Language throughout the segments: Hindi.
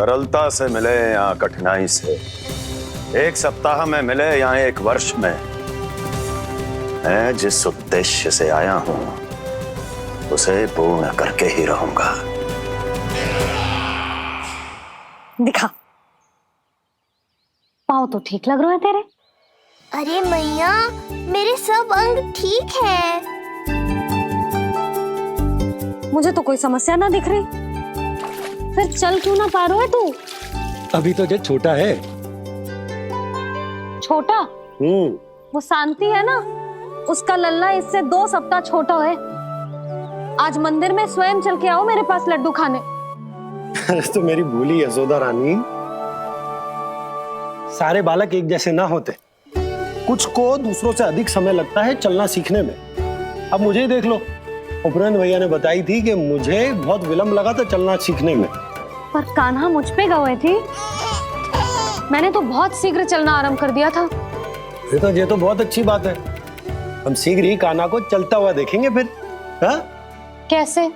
सरलता से मिले या कठिनाई से, 1 सप्ताह में मिले या 1 वर्ष में, मैं जिस उद्देश्य से आया हूं उसे पूर्ण करके ही रहूंगा। दिखा, पाँव तो ठीक लग रहे हैं तेरे। अरे मैया, मेरे सब अंग ठीक है। मुझे तो कोई समस्या ना दिख रही। फिर चल क्यों ना पा रहा है तू? अभी तो जो छोटा है। छोटा? वो शांति है ना, उसका लल्ला इससे 2 सप्ताह छोटा है। आज मंदिर में स्वयं चल के आओ मेरे पास लड्डू खाने। तो मेरी भूली यशोदा रानी, सारे बालक एक जैसे ना होते, कुछ को दूसरों से अधिक समय लगता है चलना सीखने में। अब मुझे ही देख लो, उपरांत भैया ने बताई थी कि मुझे बहुत विलंब लगा था चलना सीखने में। पर कान्हा मुझ पे गए थी, मैंने तो बहुत शीघ्र चलना आरंभ कर दिया था। ये तो बहुत अच्छी बात है। हम शीघ्र ही कान्हा को चलता हुआ देखेंगे फिर। हाँ? कैसे?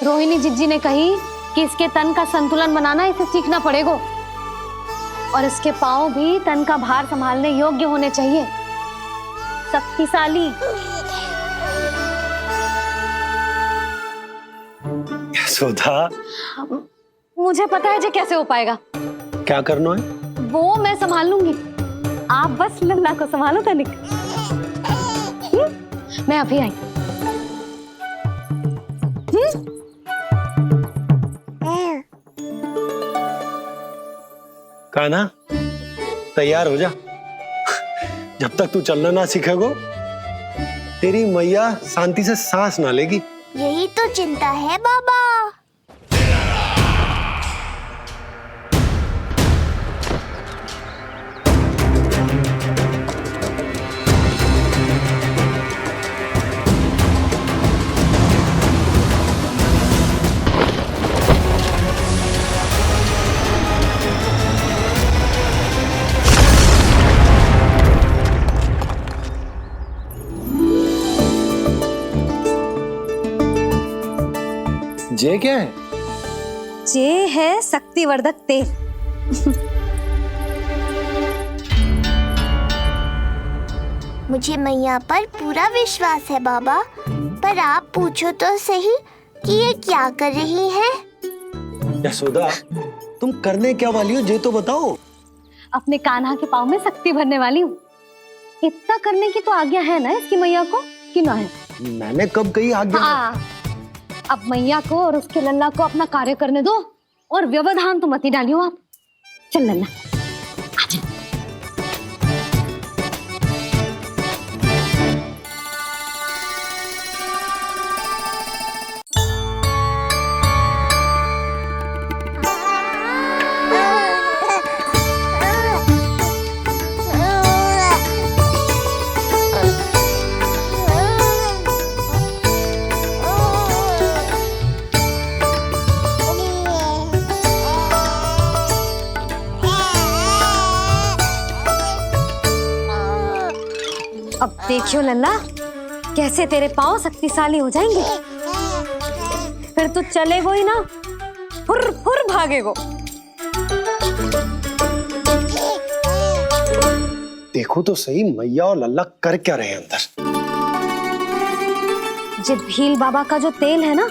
रोहिणी जिज्जी ने कही कि इसके तन का संतुलन बनाना इसे सीखना पड़ेगा, और इसके पांव भी तन का भार संभालने योग्य होने चाहिए, शक्तिशाली। यशोदा, मुझे पता है जे कैसे हो पाएगा। क्या करना है? वो मैं संभाल लूंगी, आप बस लल्ला को संभालो तनिक। मैं अभी आई। कान्हा, तैयार हो जा। जब तक तू चलना ना सीखेगो, तेरी मैया शांति से सांस ना लेगी। यही तो चिंता है बाबा। जे क्या है? जे है शक्तिवर्धक तेल। मुझे मैया पर पूरा विश्वास है बाबा, पर आप पूछो तो सही कि ये क्या कर रही है। यशोदा, तुम करने क्या वाली हो ये तो बताओ। अपने कान्हा के पाँव में शक्ति भरने वाली हूँ। इतना करने की तो आज्ञा है ना इसकी मैया को, कि ना है? मैंने कब कही आज्ञा? हाँ, अब मैया को और उसके लल्ला को अपना कार्य करने दो, और व्यवधान तो मत ही डालियो आप। चल लल्ला, आजा। अब देखियो लल्ला, कैसे तेरे पाँव शक्तिशाली हो जाएंगे। फिर तू चलेगो ही ना, फुर फुर भागेगो। देखो तो सही, मैया और लल्ला कर क्या रहे हैं अंदर। जो भील बाबा का जो तेल है ना,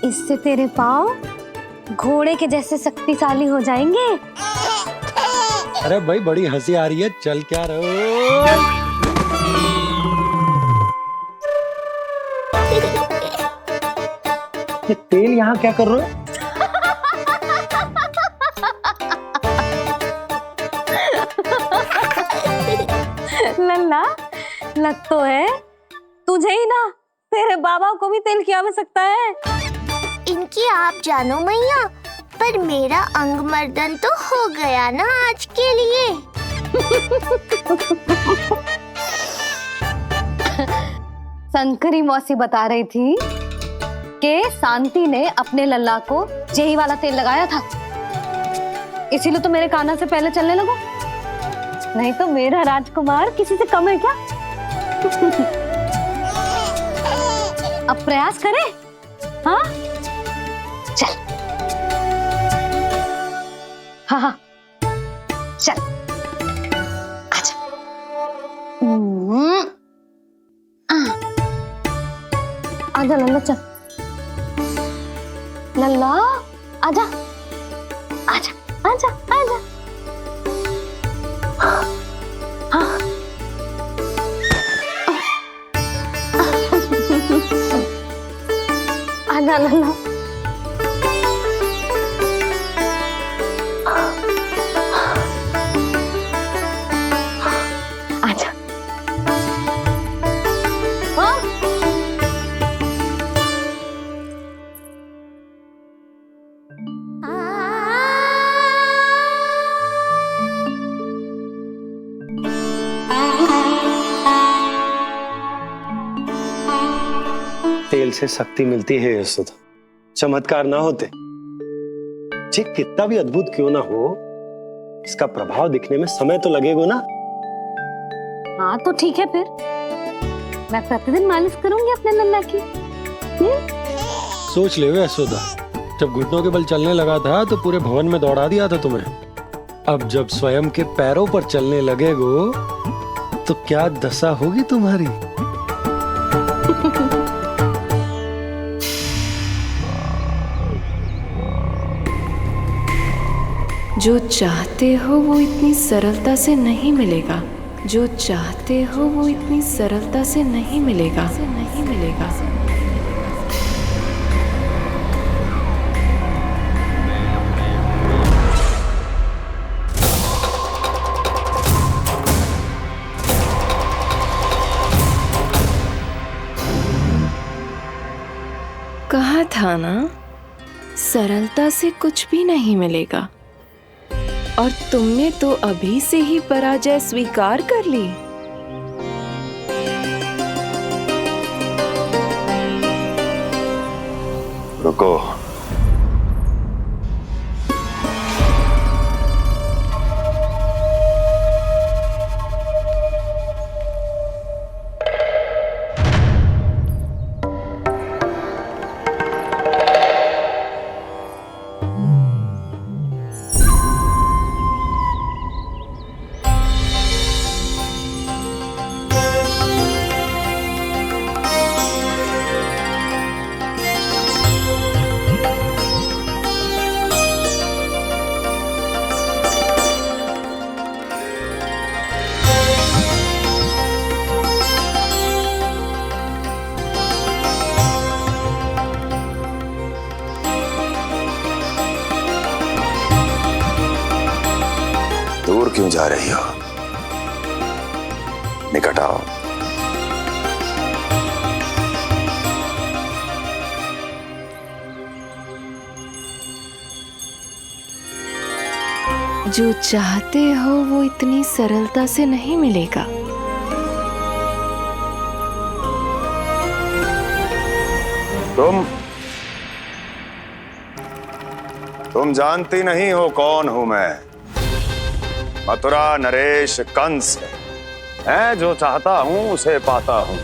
इससे तेरे पाँव घोड़े के जैसे शक्तिशाली हो जाएंगे। अरे भाई, बड़ी हंसी आ रही है, चल क्या रहो। ये तेल यहाँ क्या कर रहे हो? लल्ला, लग तो है तुझे ही ना, तेरे बाबा को भी तेल की आवश्यकता है। इनकी आप जानो मैया, पर मेरा अंग मर्दन तो हो गया ना आज के लिए। शंकरी मौसी बता रही थी कि शांति ने अपने लल्ला को यही वाला तेल लगाया था, इसीलिए तो मेरे कान्हा से पहले चलने लगो। नहीं तो मेरा राजकुमार किसी से कम है क्या? अब प्रयास करें। हाँ, चल। हाँ हाँ चल आजा। आजा लल्ला चल। लल्ला आजा आजा आजा आजा। हाँ। आजा लल्ला। आजा। हाँ? तेल से शक्ति मिलती है यशोदा, चमत्कार ना होते जी कितना भी अद्भुत क्यों ना हो, इसका प्रभाव दिखने में समय तो लगेगा ना। हाँ तो ठीक है फिर मैं प्रतिदिन मालिश करूंगी अपने लल्ला की। सोच ले यशोदा, जब घुटनों के बल चलने लगा था तो पूरे भवन में दौड़ा दिया था तुम्हें। अब जब स्वयं के पैरों पर चलने लगेगो तो क्या दशा होगी तुम्हारी। जो चाहते हो वो इतनी सरलता से नहीं मिलेगा, जो चाहते हो वो इतनी सरलता से नहीं मिलेगा, नहीं मिलेगा। कहा था ना, सरलता से कुछ भी नहीं मिलेगा। और तुमने तो अभी से ही पराजय स्वीकार कर ली। रुको, दूर क्यों जा रही हो? निकट आओ। जो चाहते हो वो इतनी सरलता से नहीं मिलेगा। तुम जानती नहीं हो कौन हूं मैं। मथुरा नरेश कंस है, जो चाहता हूं उसे पाता हूं।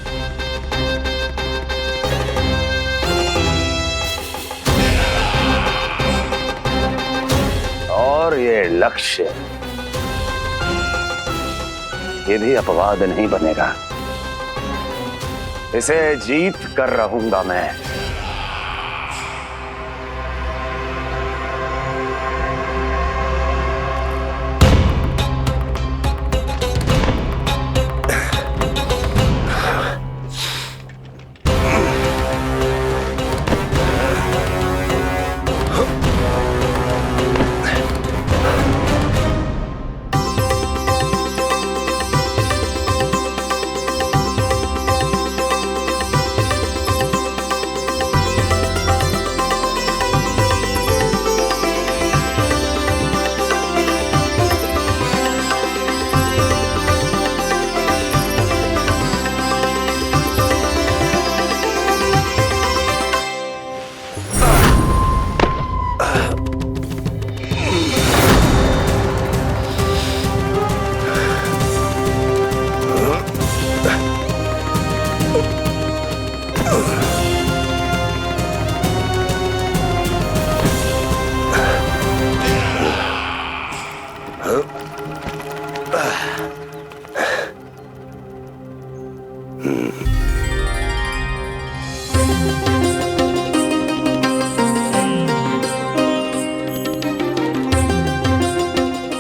और ये लक्ष्य, ये भी अपवाद नहीं बनेगा। इसे जीत कर रहूंगा मैं।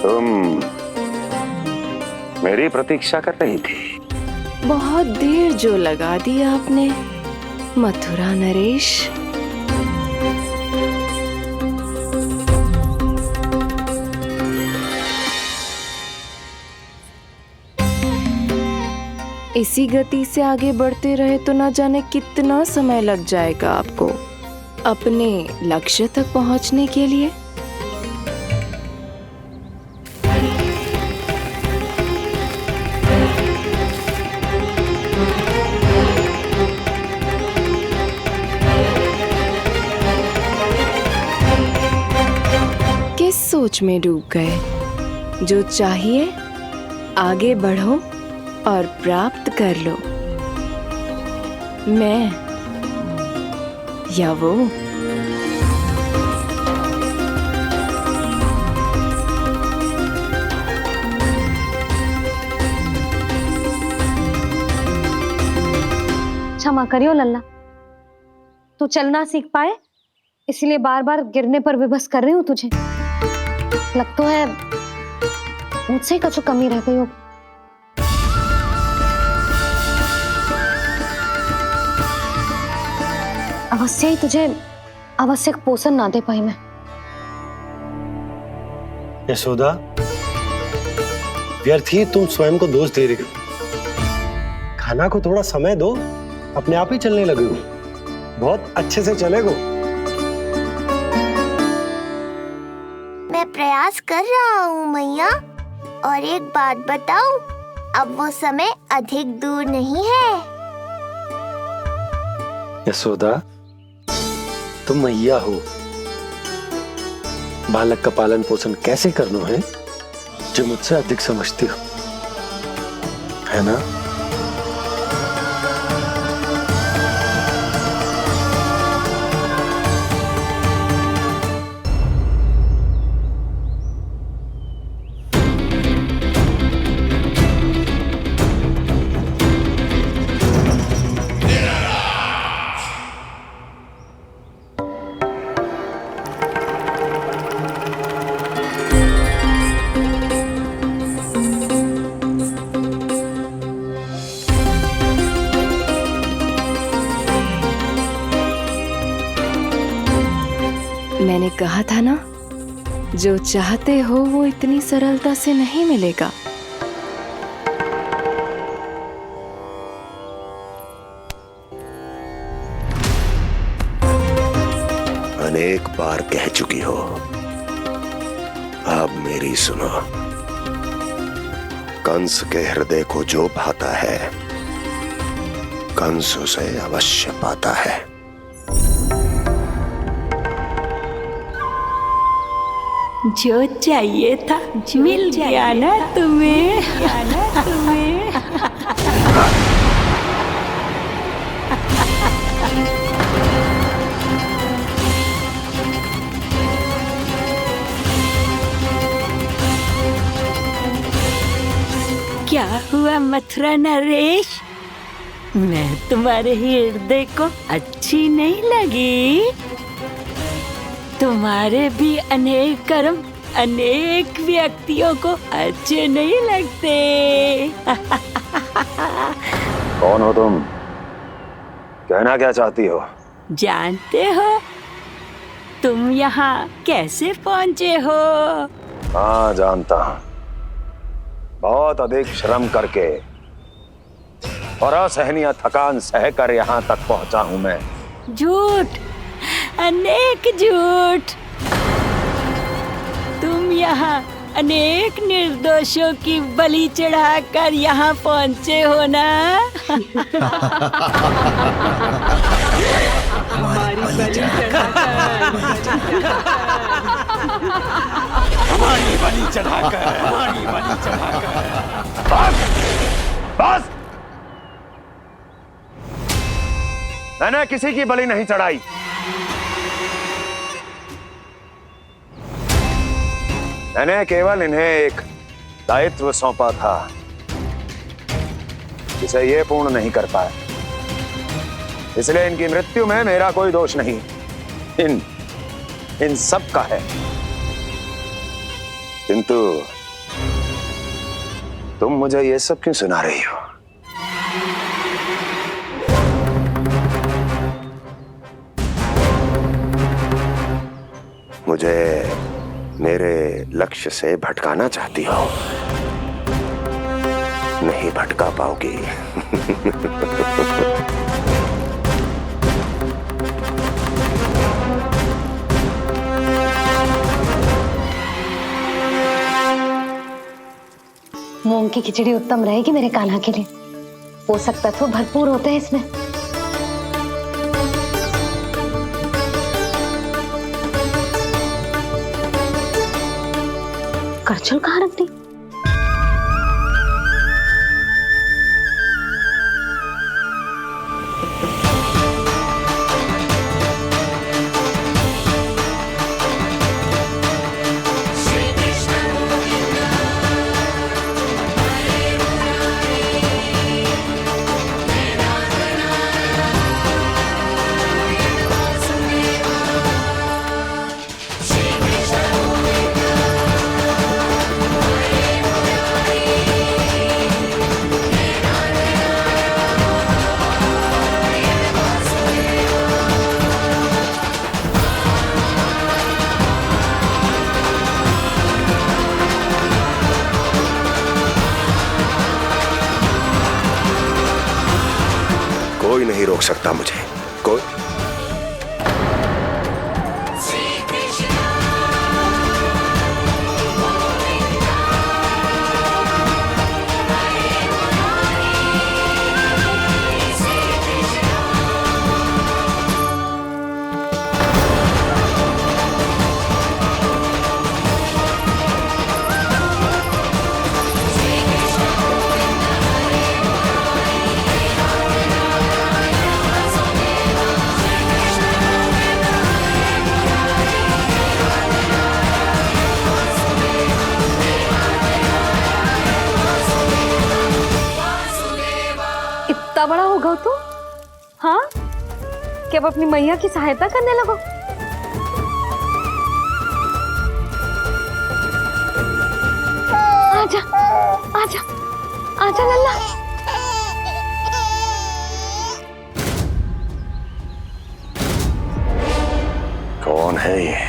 तुम मेरी प्रतीक्षा कर रही थी। बहुत देर जो लगा दी आपने मथुरा नरेश। इसी गति से आगे बढ़ते रहे तो ना जाने कितना समय लग जाएगा आपको अपने लक्ष्य तक पहुंचने के लिए। किस सोच में डूब गए? जो चाहिए आगे बढ़ो और प्राप्त कर लो। मैं या वो? क्षमा करियो लल्ला, तू चलना सीख पाए इसलिए बार बार गिरने पर विवश कर रही हूँ तुझे। लगता है मुझसे कुछ कमी रह गई हो। अवश्य ही तुझे आवश्यक पोषण ना दे पाई मैं। यशोदा, व्यर्थ ही तुम स्वयं को दोष दे रही हो। खाना को थोड़ा समय दो, अपने आप ही चलने लगेगो, बहुत अच्छे से चलेगो। मैं प्रयास कर रहा हूँ मैया। और एक बात बताऊं, अब वो समय अधिक दूर नहीं है। यशोदा, तुम मैया हो। बालक का पालन पोषण कैसे करना है जो मुझसे अधिक समझती हो, है ना? मैंने कहा था ना, जो चाहते हो वो इतनी सरलता से नहीं मिलेगा। अनेक बार कह चुकी हो, अब मेरी सुनो। कंस के हृदय को जो भाता है, कंस उसे अवश्य पाता है। जो चाहिए था मिल गया ना तुम्हें। क्या हुआ मथुरा नरेश? मैं तुम्हारे हृदय को अच्छी नहीं लगी? तुम्हारे भी अनेक कर्म अनेक व्यक्तियों को अच्छे नहीं लगते। कौन हो तुम? कहना क्या चाहती हो? जानते हो तुम यहाँ कैसे पहुँचे हो? हाँ, जानता हूँ। बहुत अधिक श्रम करके और असहनीय थकान सहकर यहाँ तक पहुँचा हूँ मैं। झूठ, अनेक झूठ। तुम यहाँ अनेक निर्दोषों की बलि चढ़ाकर यहाँ पहुँचे हो ना? हमारी बलि चढ़ाकर बस! मैंने किसी की बलि नहीं चढ़ाई। मैंने केवल इन्हें एक दायित्व सौंपा था जिसे ये पूर्ण नहीं कर पाए, इसलिए इनकी मृत्यु में मेरा कोई दोष नहीं, इन सब का है। किंतु तुम मुझे ये सब क्यों सुना रही हो? मुझे मेरे लक्ष्य से भटकाना चाहती हो? नहीं भटका पाओगी। मूंग की खिचड़ी उत्तम रहेगी मेरे कान्हा के लिए। पोषक तत्व भरपूर होते हैं इसमें। करछुल कहाँ रख दी? कोई नहीं रोक सकता मुझे, कोई। इतना बड़ा हो गया तू? हाँ, कि अब अपनी मैया की सहायता करने लगो। आजा, आजा, आजा लल्ला। कौन है ये?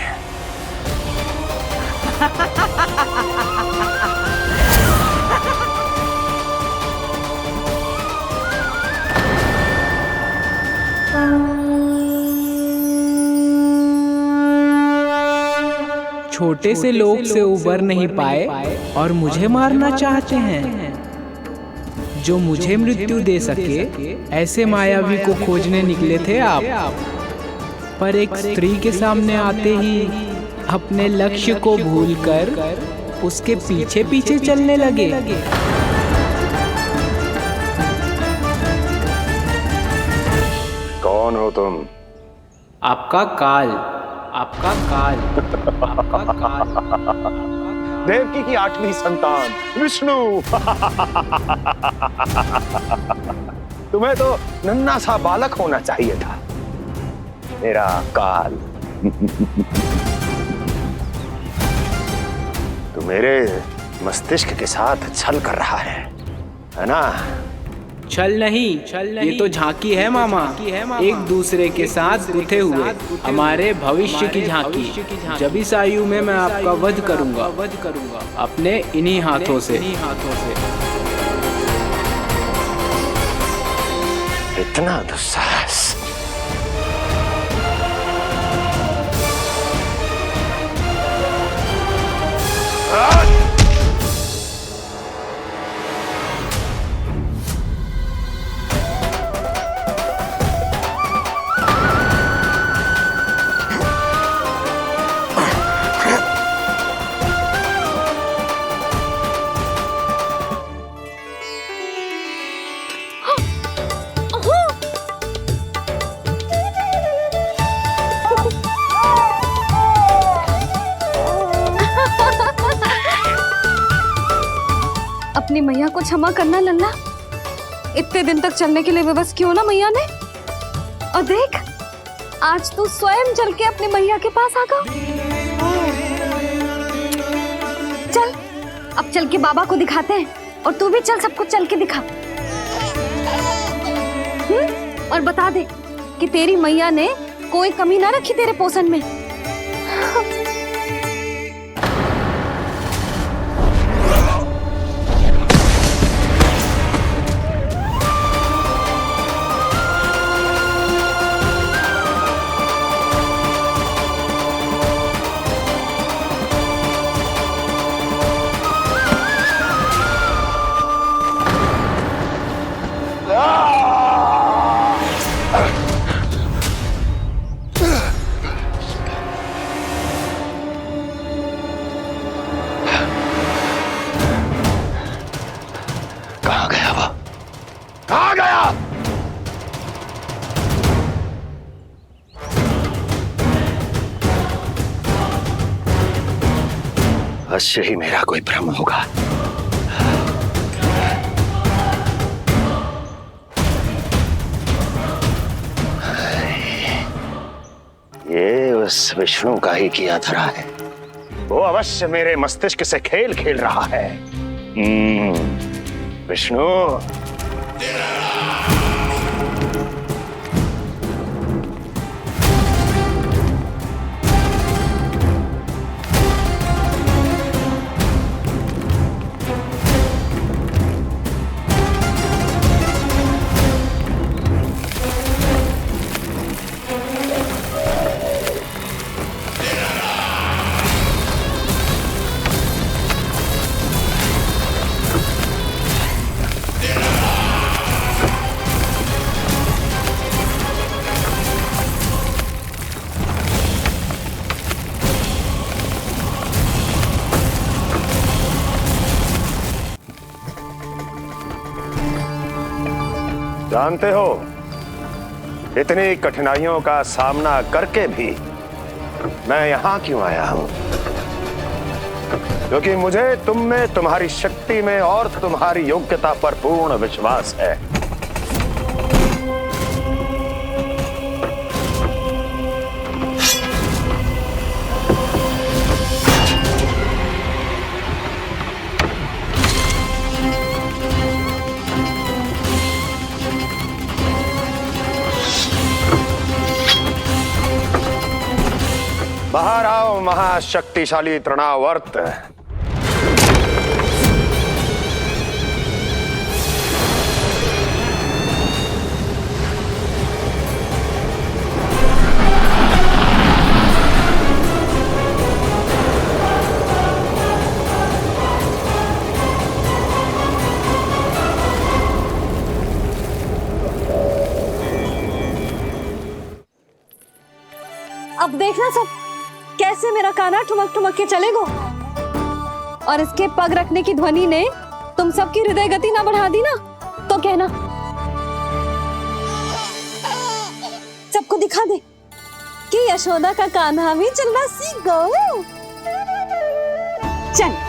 छोटे से लोग से उबर नहीं पाए और मुझे मारना चाहते हैं। जो मुझे मृत्यु दे सके ऐसे मायावी को खोजने निकले थे आप, पर एक स्त्री के सामने आते ही अपने लक्ष्य को भूलकर उसके पीछे पीछे चलने लगे। कौन हो तुम? आपका काल, आपका काल, आपका काल। देवकी की 8वीं संतान विष्णु। तुम्हें तो नन्हा सा बालक होना चाहिए था। मेरा काल। तू मेरे मस्तिष्क के साथ छल कर रहा है ना? छल नहीं, ये तो झांकी है मामा। एक दूसरे के साथ गुथे हुए हमारे भविष्य की झांकी। जब इस आयु में मैं आपका वध करूंगा अपने इन्हीं हाथों से। इतना दुस्साहस! अपनी मैया को क्षमा करना लल्ला। इतने दिन तक चलने के लिए विवश क्यों ना मैया ने। और देख, आज तू स्वयं चल के अपनी मैया के पास आ गया। चल, अब चल के बाबा को दिखाते हैं, और तू भी चल, सबको चल के दिखा। और बता दे कि तेरी मैया ने कोई कमी ना रखी तेरे पोषण में। कहाँ गया वो? कहाँ गया? अवश्य ही मेरा कोई भ्रम होगा। ये उस विष्णु का ही किया धरा है। वो अवश्य मेरे मस्तिष्क से खेल खेल रहा है। विष्णु, जानते हो, इतनी कठिनाइयों का सामना करके भी मैं यहां क्यों आया हूं? क्योंकि मुझे तुम में, तुम्हारी शक्ति में और तुम्हारी योग्यता पर पूर्ण विश्वास है। बाहर आओ महाशक्तिशाली तृणावर्त। अब देखना सब कैसे मेरा काना ठुमक ठुमक के चलेगो। और इसके पग रखने की ध्वनि ने तुम सबकी हृदय गति ना बढ़ा दी ना, तो कहना। सबको दिखा दे कि यशोदा का कान्हा भी चलना सीख गो। चल।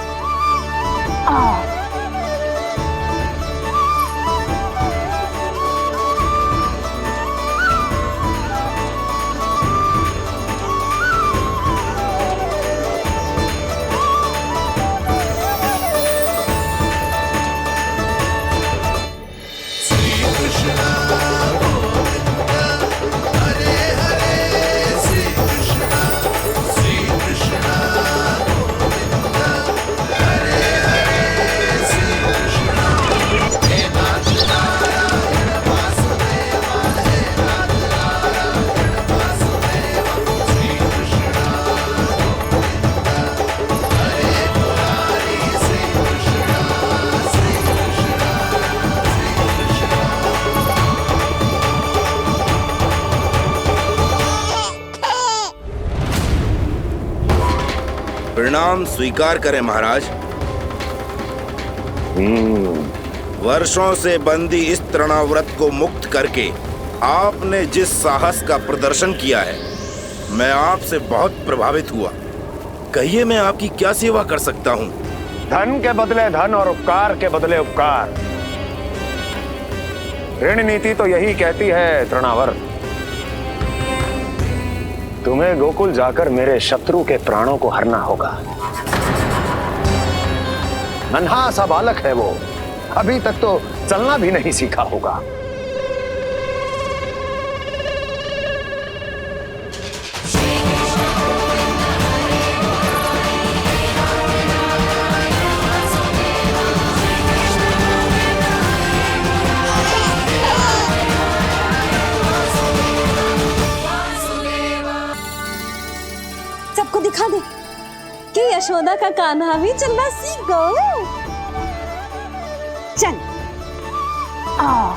प्रणाम स्वीकार करें महाराज। वर्षों से बंदी इस तृणाव्रत को मुक्त करके आपने जिस साहस का प्रदर्शन किया है, मैं आपसे बहुत प्रभावित हुआ। कहिए मैं आपकी क्या सेवा कर सकता हूँ? धन के बदले धन और उपकार के बदले उपकार। ऋण नीति तो यही कहती है तृणावर्त। तुम्हें गोकुल जाकर मेरे शत्रु के प्राणों को हरना होगा। नन्हा सा बालक है वो, अभी तक तो चलना भी नहीं सीखा होगा। सबको दिखा दे कि यशोदा का कान्हा भी चलना सीख गो। चल आओ।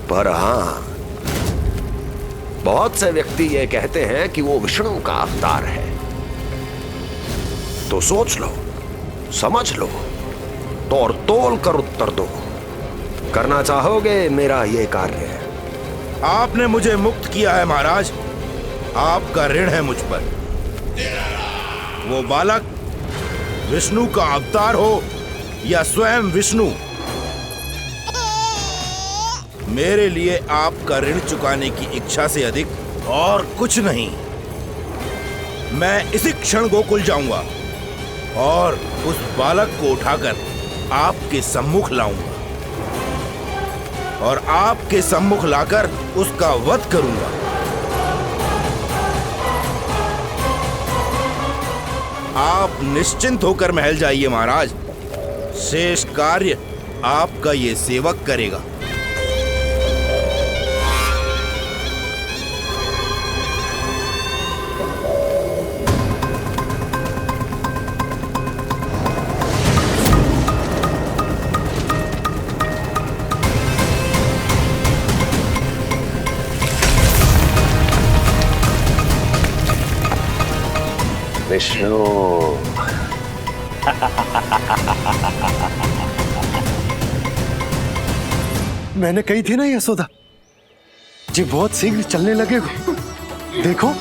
पर हाँ, बहुत से व्यक्ति ये कहते हैं कि वो विष्णु का अवतार है। तो सोच लो, समझ लो, तोड़ तोल कर उत्तर दो। करना चाहोगे मेरा ये कार्य? आपने मुझे मुक्त किया है महाराज, आपका ऋण है मुझ पर। वो बालक विष्णु का अवतार हो या स्वयं विष्णु, मेरे लिए आपका ऋण चुकाने की इच्छा से अधिक और कुछ नहीं। मैं इसी क्षण गोकुल जाऊंगा और उस बालक को उठाकर आपके सम्मुख लाऊंगा और आपके सम्मुख लाकर उसका वध करूंगा। आप निश्चिंत होकर महल जाइए महाराज, शेष कार्य आपका ये सेवक करेगा। विष्णु मैंने कही थी ना यशोदा जी, बहुत शीघ्र चलने लगे। देखो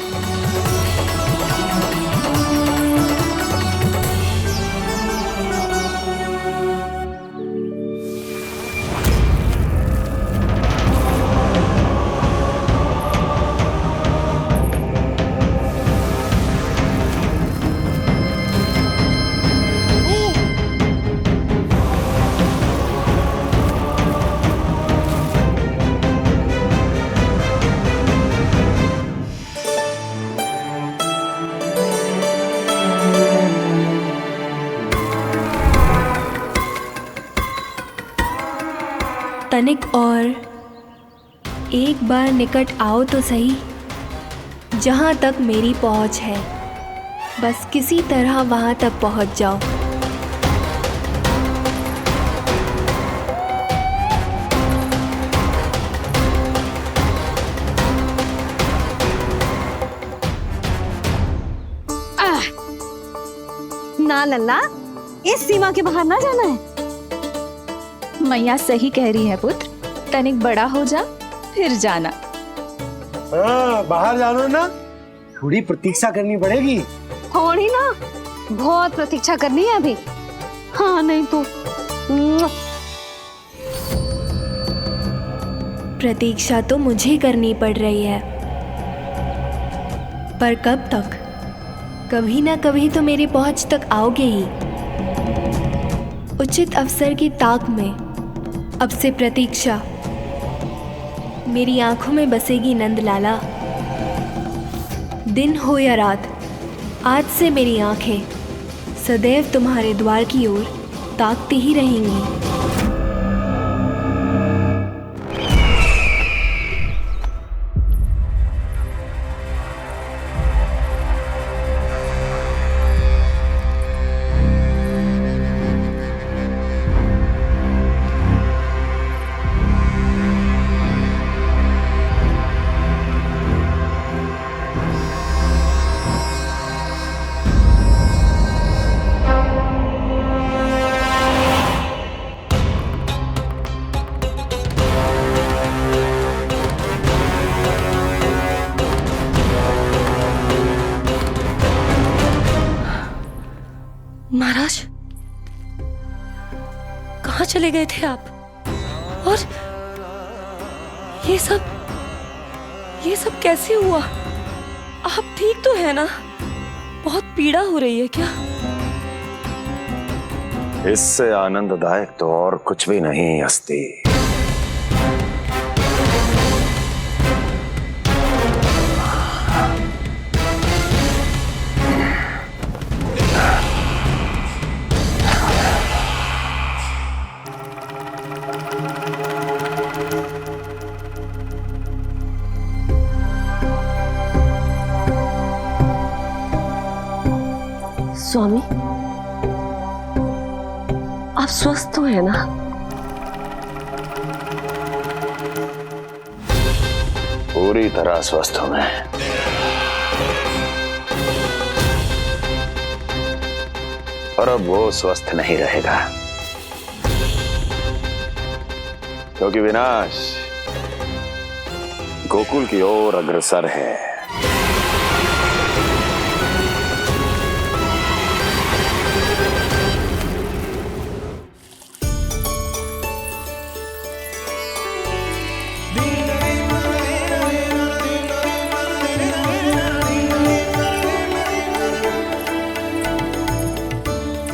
तनिक और एक बार निकट आओ तो सही, जहाँ तक मेरी पहुँच है। बस किसी तरह वहाँ तक पहुँच जाओ। ना लल्ला, इस सीमा के बाहर ना जाना है। मैया सही कह रही है पुत्र, तनिक बड़ा हो जा फिर जाना। हाँ, बाहर जाना ना, थोड़ी प्रतीक्षा करनी पड़ेगी। थोड़ी ना, बहुत प्रतीक्षा करनी है अभी। हाँ नहीं तो प्रतीक्षा तो मुझे करनी पड़ रही है, पर कब तक? कभी ना कभी तो मेरी पहुंच तक आओगे ही। उचित अवसर की ताक में अब से प्रतीक्षा मेरी आंखों में बसेगी नंदलाला। दिन हो या रात, आज से मेरी आंखें सदैव तुम्हारे द्वार की ओर ताकती ही रहेंगी। महाराज, कहाँ चले गए थे आप? और ये सब कैसे हुआ? आप ठीक तो है ना? बहुत पीड़ा हो रही है क्या? इससे आनंददायक तो और कुछ भी नहीं हस्ती। स्वामी, आप स्वस्थ तो है ना? पूरी तरह स्वस्थ हूं मैं। और अब वो स्वस्थ नहीं रहेगा, क्योंकि विनाश गोकुल की ओर अग्रसर है।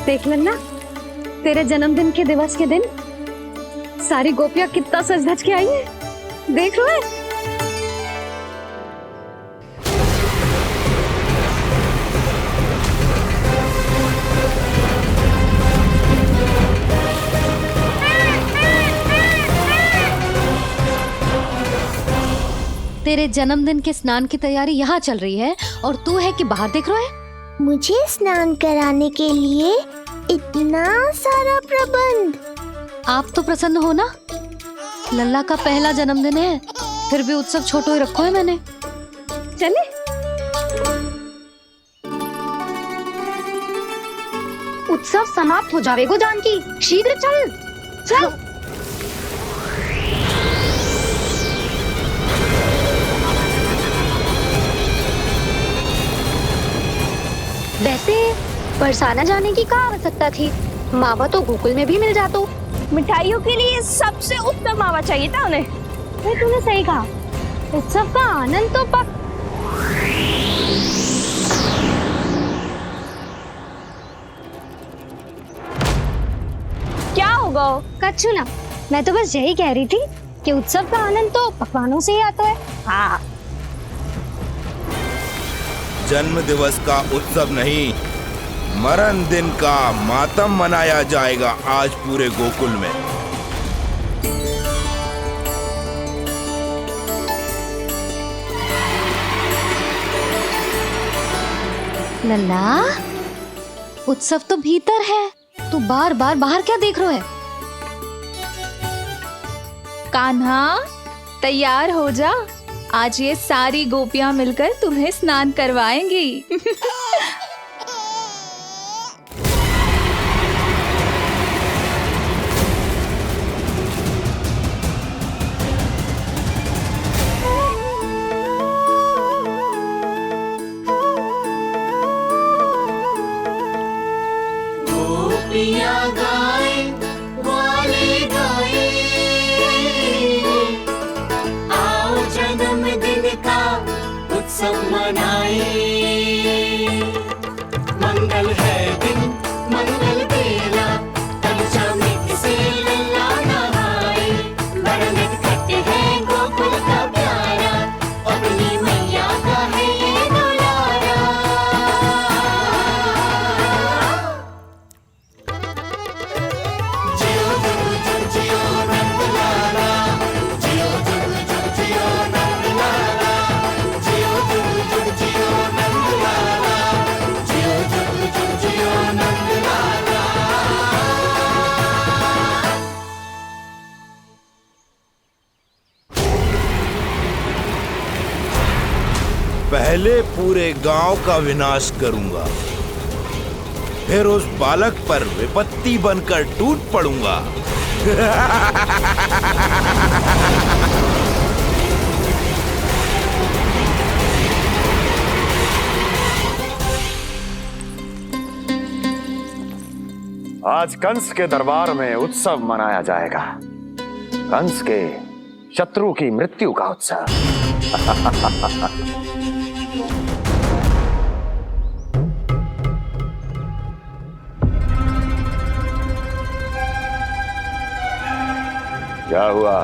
देख लेना, तेरे जन्मदिन के दिवस के दिन सारी गोपियां कितना सज धज के आई है। देख रहे हैं? तेरे जन्मदिन के स्नान की तैयारी यहाँ चल रही है और तू है कि बाहर देख रहा है? मुझे स्नान कराने के लिए इतना सारा प्रबंध। आप तो प्रसन्न हो ना? लल्ला का पहला जन्मदिन है, फिर भी उत्सव छोटो ही रखो है मैंने। चले? उत्सव समाप्त हो जाएगा जानकी, शीघ्र चल। चल। वैसे बरसाना जाने की क्या आवश्यकता थी? मावा तो गोकुल में भी मिल जातो। मिठाइयों के लिए सबसे उत्तम मावा चाहिए था उन्हें। तूने सही कहा, उत्सव का आनंद तो क्या होगा? कछु ना, मैं तो बस यही कह रही थी कि उत्सव का आनंद तो पकवानों से ही आता है। हाँ। जन्म दिवस का उत्सव नहीं, मरण दिन का मातम मनाया जाएगा आज पूरे गोकुल में। लल्ला, उत्सव तो भीतर है, तू बार बार बाहर क्या देख रहा है? कान्हा, तैयार हो जा, आज ये सारी गोपियां मिलकर तुम्हें स्नान करवाएंगी। गोपियां गाए वाले गाए, आओ जन्मदिन का उत्सव मनाए। मंगल है दिन, मंगल बेला, पंचमी से लल्ला नहाए। बड़ा नटखट है गोकुल का प्यारा, अपनी मैया का है ये दुलारा। जियो जुग जुग जियो नंदलाला, जियो जुग जुग जियो नंदलाला, जियो जुग जुग जियो नंदलाला, जियो जुग जुग जियो नंदलाला। पहले पूरे गांव का विनाश करूंगा, फिर उस बालक पर विपत्ति बनकर टूट पड़ूंगा। आज कंस के दरबार में उत्सव मनाया जाएगा। कंस के शत्रु की मृत्यु का उत्सव। क्या हुआ?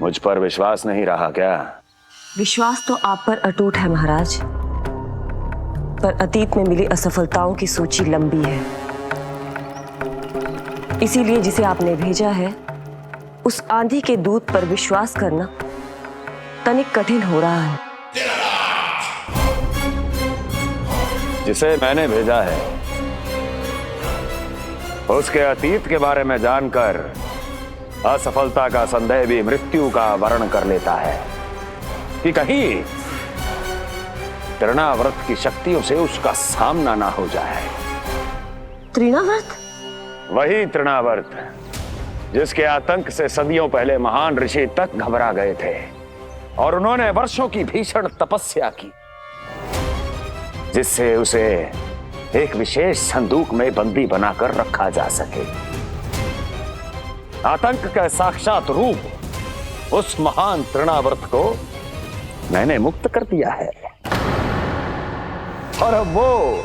मुझ पर विश्वास नहीं रहा क्या? विश्वास तो आप पर अटूट है महाराज, पर अतीत में मिली असफलताओं की सूची लंबी है। इसीलिए जिसे आपने भेजा है उस आंधी के दूत पर विश्वास करना तनिक कठिन हो रहा है। जिसे मैंने भेजा है उसके अतीत के बारे में जानकर असफलता का संदेह भी मृत्यु का वर्ण कर लेता है कि कहीं तृणाव्रत की शक्तियों से उसका सामना ना हो जाए। तृणाव्रत? वही तृणाव्रत जिसके आतंक से सदियों पहले महान ऋषि तक घबरा गए थे और उन्होंने वर्षों की भीषण तपस्या की, जिससे उसे एक विशेष संदूक में बंदी बनाकर रखा जा सके। आतंक का साक्षात रूप उस महान तृणाव्रत को मैंने मुक्त कर दिया है और अब वो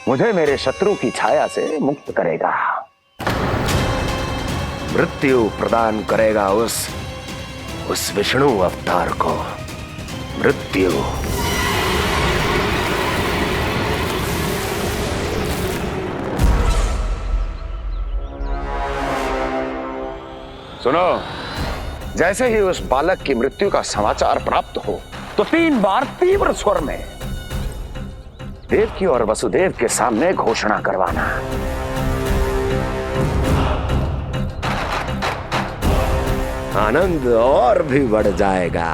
मुझे मेरे शत्रु की छाया से मुक्त करेगा, मृत्यु प्रदान करेगा उस विष्णु अवतार को मृत्यु। सुनो, जैसे ही उस बालक की मृत्यु का समाचार प्राप्त हो तो 3 बार तीव्र स्वर में देवकी और वसुदेव के सामने घोषणा करवाना। आनंद और भी बढ़ जाएगा।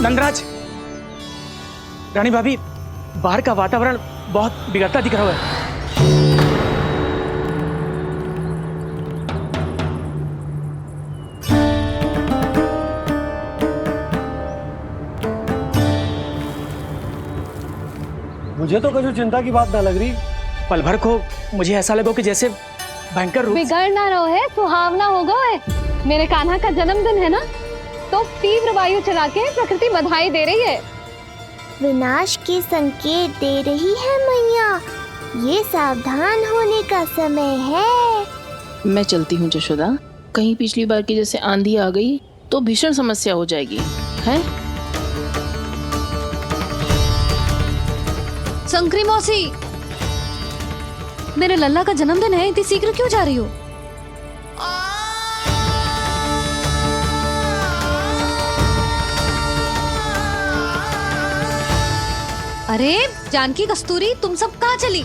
नंदराज, रानी भाभी, बाहर का वातावरण बहुत बिगड़ता दिख रहा है। मुझे तो कभी चिंता की बात ना लग रही। पल भर को मुझे ऐसा लगा कि जैसे भयंकर रूप। बिगड़ ना रहो है, सुहावना होगा है। मेरे कान्हा का जन्मदिन है ना, तो तीव्र वायु चला के प्रकृति बधाई दे रही है। विनाश के संकेत दे रही है मैया, ये सावधान होने का समय है। मैं चलती हूँ जशोदा, कहीं पिछली बार की जैसे आंधी आ गई तो भीषण समस्या हो जाएगी, है? शंकरी मौसी, मेरे लल्ला का जन्मदिन है, इतनी शीघ्र क्यों जा रही हो? अरे जानकी, कस्तूरी, तुम सब कहाँ चली?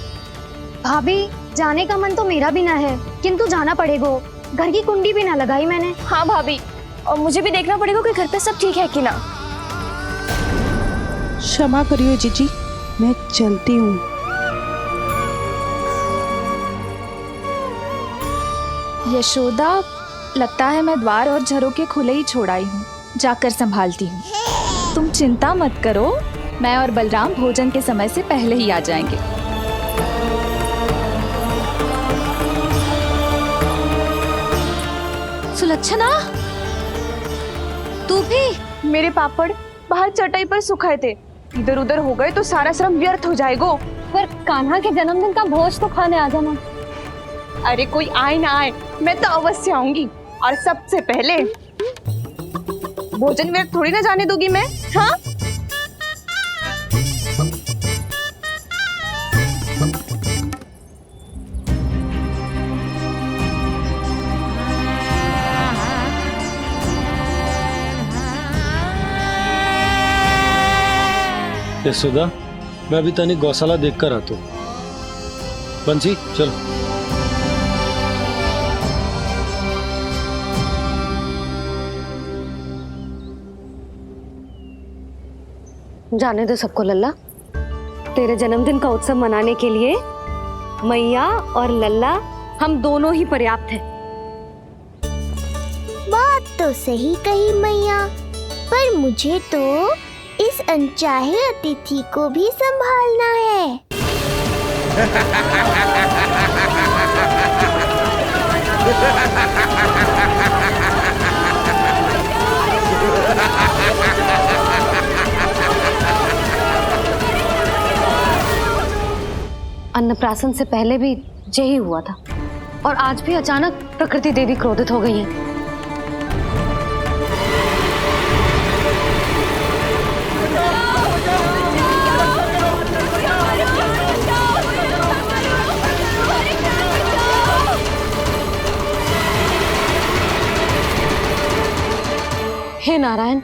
भाभी, जाने का मन तो मेरा भी ना है, किंतु जाना पड़ेगा। घर की कुंडी भी ना लगाई मैंने। हाँ भाभी, और मुझे भी देखना पड़ेगा कि घर पे सब ठीक है कि ना। क्षमा करियो जीजी, मैं चलती हूँ। यशोदा, लगता है मैं द्वार और झरोखे खुले ही छोड़ आई हूँ, जाकर संभालती हूँ। तुम चिंता मत करो, मैं और बलराम भोजन के समय से पहले ही आ जाएंगे। सुलक्षणा, तू भी? मेरे पापड़ बाहर चटाई पर सुखाए थे, इधर उधर हो गए तो सारा श्रम व्यर्थ हो जाएगा। पर कान्हा के जन्मदिन का भोज तो खाने आ जाना। अरे कोई आए ना आए, मैं तो अवश्य आऊंगी, और सबसे पहले भोजन व्यर्थ थोड़ी ना जाने दूंगी मैं। हाँ, यशोदा, मैं अभी तनिक गौशाला देख कर आता हूँ। बंसी, चलो। जाने दो सबको लल्ला, तेरे जन्मदिन का उत्सव मनाने के लिए मैया और लल्ला हम दोनों ही पर्याप्त हैं। बात तो सही कही मैया, पर मुझे तो इस अनचाहे अतिथि को भी संभालना है। अन्नप्राशन से पहले भी यही हुआ था और आज भी अचानक प्रकृति देवी क्रोधित हो गई है। हे नारायण,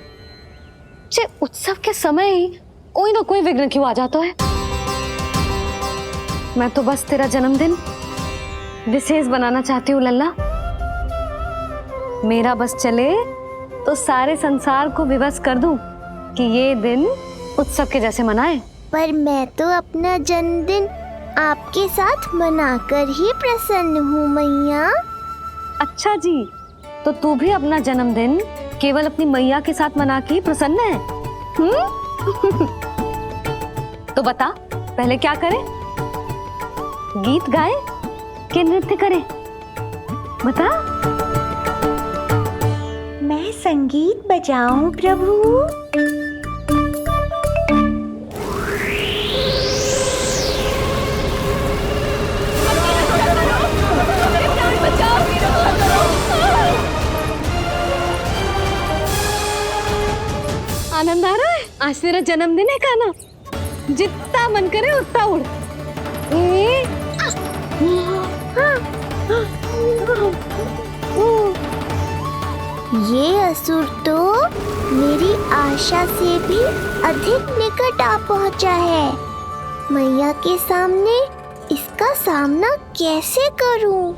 जे उत्सव के समय ही कोई ना कोई विघ्न क्यों आ जाता है। मैं तो बस तेरा जन्मदिन विशेष बनाना चाहती हूँ लल्ला। मेरा बस चले तो सारे संसार को विवश कर दूं कि ये दिन उत्सव के जैसे मनाए। पर मैं तो अपना जन्मदिन आपके साथ मनाकर ही प्रसन्न हूँ मैया। अच्छा जी, तो तू भी अपना जन्मदिन केवल अपनी मैया के साथ मना के ही प्रसन्न है? तो बता, पहले क्या करें? गीत गाए कि नृत्य करें? बता। मैं संगीत बजाऊं प्रभु? आनंद आ रहा है? आज तेरा जन्मदिन है कान्हा, जितना मन करे उतना उड़। ये असुर तो मेरी आशा से भी अधिक निकट आ पहुंचा है। मैया के सामने इसका सामना कैसे करूं?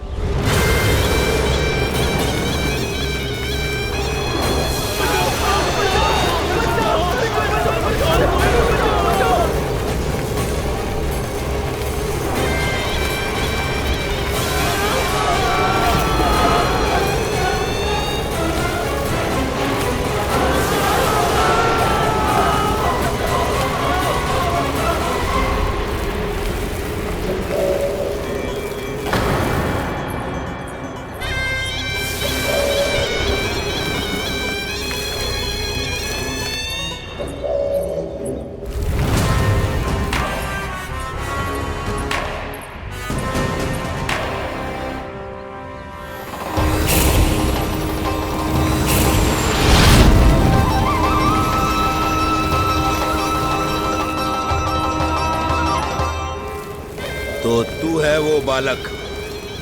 तो तू है वो बालक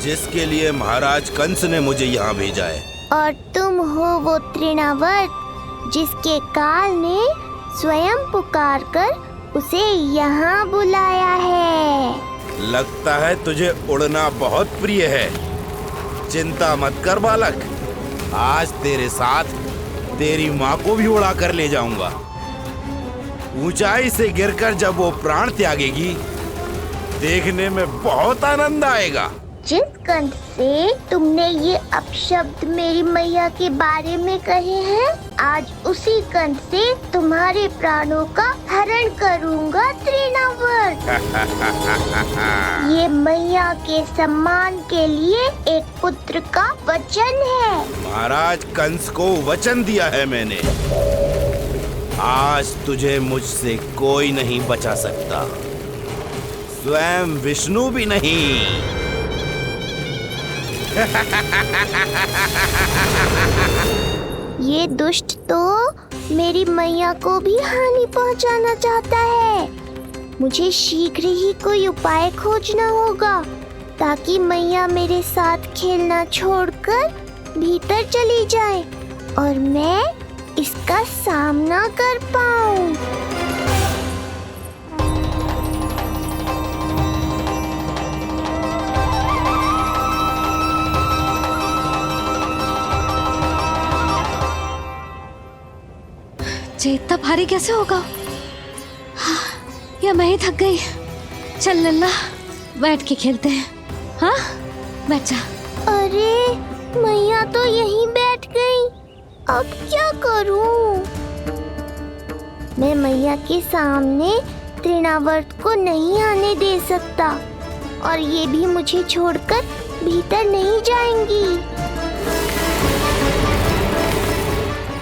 जिसके लिए महाराज कंस ने मुझे यहाँ भेजा है। और तुम हो वो तृणावर्त जिसके काल ने स्वयं पुकारकर उसे यहाँ बुलाया है। लगता है तुझे उड़ना बहुत प्रिय है। चिंता मत कर बालक, आज तेरे साथ तेरी माँ को भी उड़ा कर ले जाऊंगा। ऊंचाई से गिरकर जब वो प्राण त्यागेगी, देखने में बहुत आनंद आएगा। जिस कंठ से तुमने ये अपशब्द मेरी मैया के बारे में कहे हैं, आज उसी कंठ से तुम्हारे प्राणों का हरण करूंगा तृणावर्त। ये मैया के सम्मान के लिए एक पुत्र का वचन है। महाराज कंस को वचन दिया है मैंने। आज तुझे मुझसे कोई नहीं बचा सकता, स्वयं विष्णु भी नहीं। ये दुष्ट तो मेरी मैया को भी हानि पहुंचाना चाहता है। मुझे शीघ्र ही कोई उपाय खोजना होगा ताकि मैया मेरे साथ खेलना छोड़कर भीतर चली जाए और मैं इसका सामना कर पाऊं। ये इतना भारी कैसे होगा? हाँ, या मैं ही थक गई। चल लल्ला, बैठ के खेलते हैं। हाँ, बैठ जा। अरे मैया तो यहीं बैठ गई, अब क्या करूं? मैं मैया के सामने तृणावर्त को नहीं आने दे सकता और ये भी मुझे छोड़कर भीतर नहीं जाएंगी।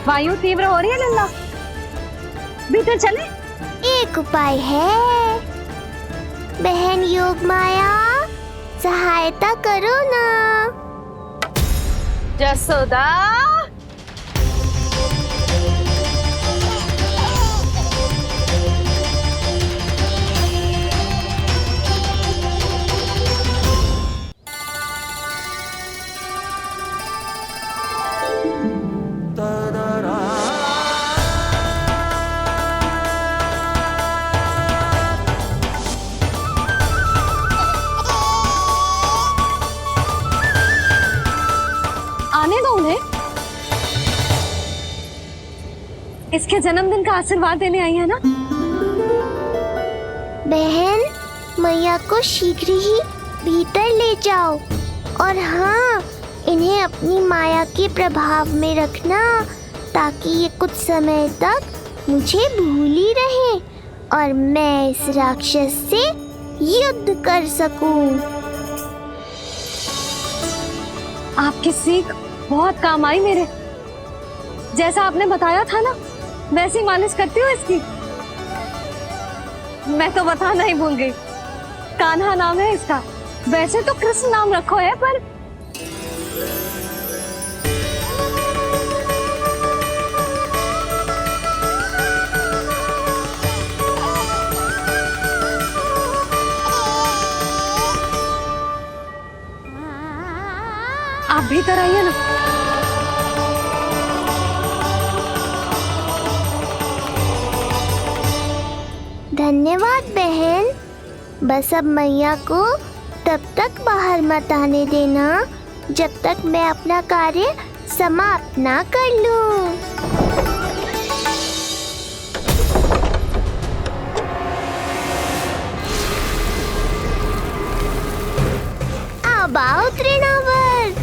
वायु तीव्र हो रही है लल्ला, भीतर चले। एक उपाय है, बहन योग माया, सहायता करो ना। जसोदा, आने दो उन्हें। इसके जन्मदिन का आशीर्वाद देने आई है ना। बहन, मैया को शीघ्र ही भीतर ले जाओ और हाँ, इन्हें अपनी माया के प्रभाव में रखना ताकि ये कुछ समय तक मुझे भूल ही रहे और मैं इस राक्षस से युद्ध कर सकूं। आपकी सीख बहुत काम आई मेरे। जैसा आपने बताया था ना, वैसी मालिश करती हूँ इसकी। मैं तो बताना ही भूल गई, कान्हा नाम है इसका। वैसे तो कृष्ण नाम रखो है, पर आप भीतर आइए ना। धन्यवाद बहन। बस अब मैया को तब तक बाहर मत आने देना जब तक मैं अपना कार्य समाप्त ना कर लूं। अब आओ तृणावर्त।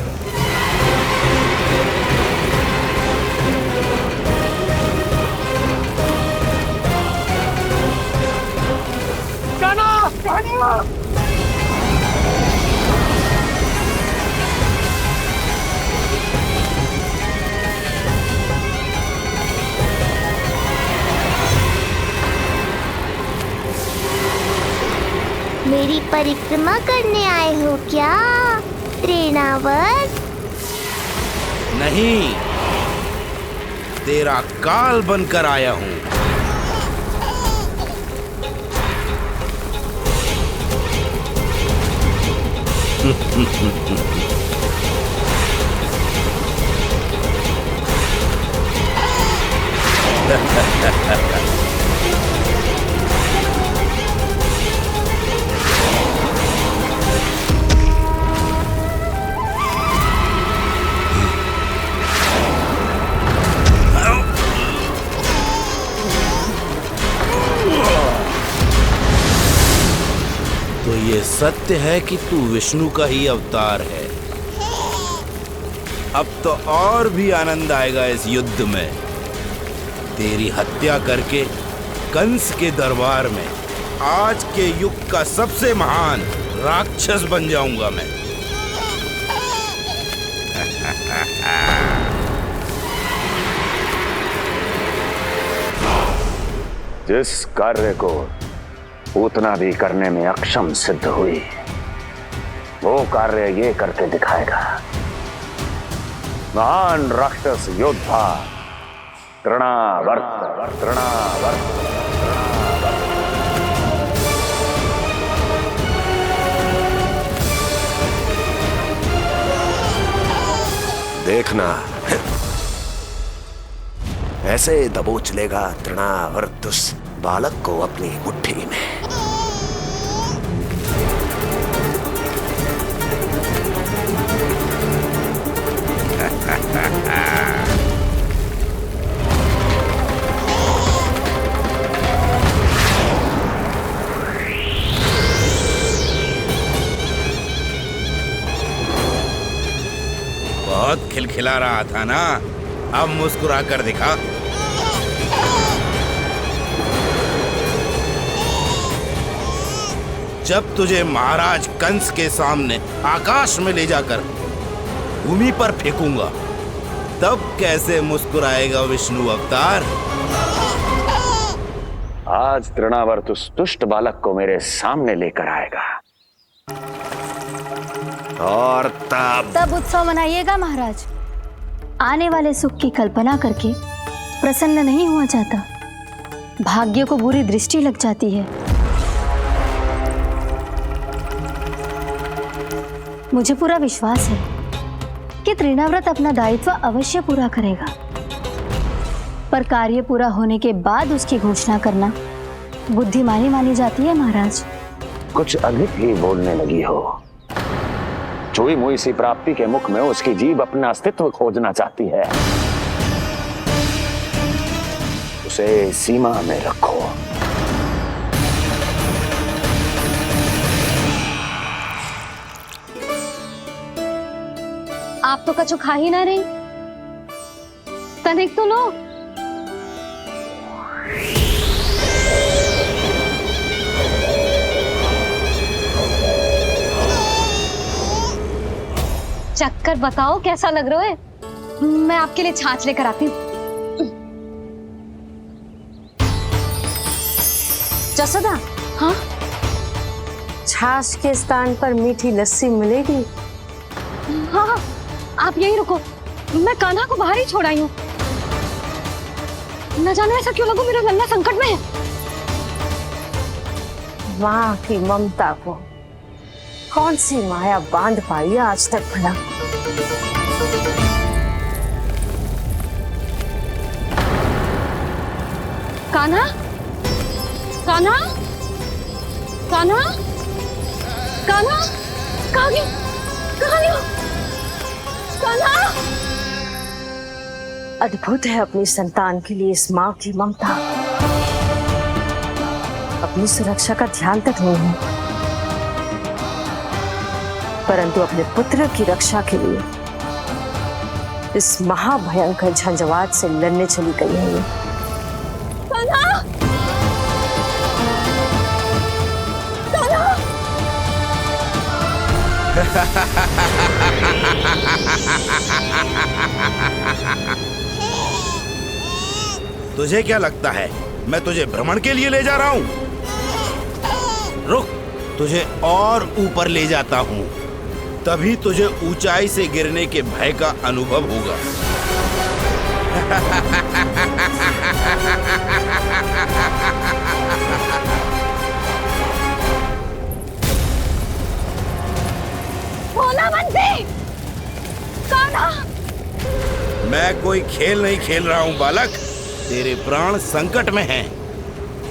मेरी परिक्रमा करने आए हो क्या तृणावर्त? नहीं, तेरा काल बनकर आया हूँ। तो ये सत्य है कि तू विष्णु का ही अवतार है। अब तो और भी आनंद आएगा इस युद्ध में। तेरी हत्या करके कंस के दरबार में आज के युग का सबसे महान राक्षस बन जाऊंगा मैं। जिस कार्य को उतना भी करने में अक्षम सिद्ध हुई, वो कार्य ये करके दिखाएगा। महान राक्षस योद्धा तृणावर्त। देखना, ऐसे दबोच लेगा तृणावर्त उस बालक को अपनी मुट्ठी में। बहुत खिलखिला रहा था ना, अब मुस्कुरा कर दिखा। जब तुझे महाराज कंस के सामने आकाश में ले जाकर भूमि पर फेंकूंगा, तब कैसे मुस्कुराएगा विष्णु अवतार? आज तृणावर्त उस दुष्ट बालक को मेरे सामने लेकर आएगा और तब उत्सव मनाइएगा महाराज। आने वाले सुख की कल्पना करके प्रसन्न नहीं हुआ जाता, भाग्य को बुरी दृष्टि लग जाती है। मुझे पूरा विश्वास है कि तृणाव्रत अपना दायित्व अवश्य पूरा करेगा, पर कार्य पूरा होने के बाद उसकी घोषणा करना बुद्धिमानी मानी जाती है महाराज। कुछ अधिक ही बोलने लगी हो। चुई मुई सी प्राप्ति के मुख में उसकी जीभ अपना अस्तित्व खोजना चाहती है। उसे सीमा में रखो। आप तो कछु खा ही ना रही, तनिक तो लो। चक्कर बताओ कैसा लग रहा है? मैं आपके लिए छाछ लेकर आती हूँ। जसोदा, हाँ? छाछ के स्थान पर मीठी लस्सी मिलेगी। हाँ हाँ, आप यही रुको, मैं कान्हा को बाहर ही छोड़ आई हूँ। न जाने ऐसा क्यों लगो मेरा लल्ला संकट में है। माँ की ममता को कौन सी माया बांध पाई है आज तक भला? कान्हा, कान्हा, कान्हा, कान्हा, कहाँ गया? कहाँ गया? कान्हा! अद्भुत है अपनी संतान के लिए इस माँ की ममता। अपनी सुरक्षा का ध्यान तक नहीं है, परंतु अपने पुत्र की रक्षा के लिए इस महाभयंकर झंझावात से लड़ने चली गई है ये। कान्हा! कान्हा! तुझे क्या लगता है मैं तुझे भ्रमण के लिए ले जा रहा हूँ? रुक, तुझे और ऊपर ले जाता हूँ, तभी तुझे ऊंचाई से गिरने के भय का अनुभव होगा। भोला बंसी! कान्हा! मैं कोई खेल नहीं खेल रहा हूँ बालक, तेरे प्राण संकट में हैं।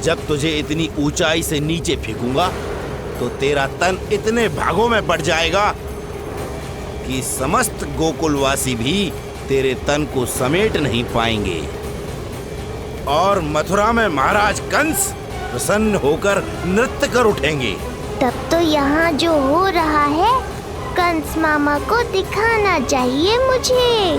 जब तुझे इतनी ऊंचाई से नीचे फेंकूंगा तो तेरा तन इतने भागों में बढ़ जाएगा कि समस्त गोकुलवासी भी तेरे तन को समेट नहीं पाएंगे और मथुरा में महाराज कंस प्रसन्न होकर नृत्य कर उठेंगे। तब तो यहाँ जो हो रहा है कंस मामा को दिखाना चाहिए मुझे।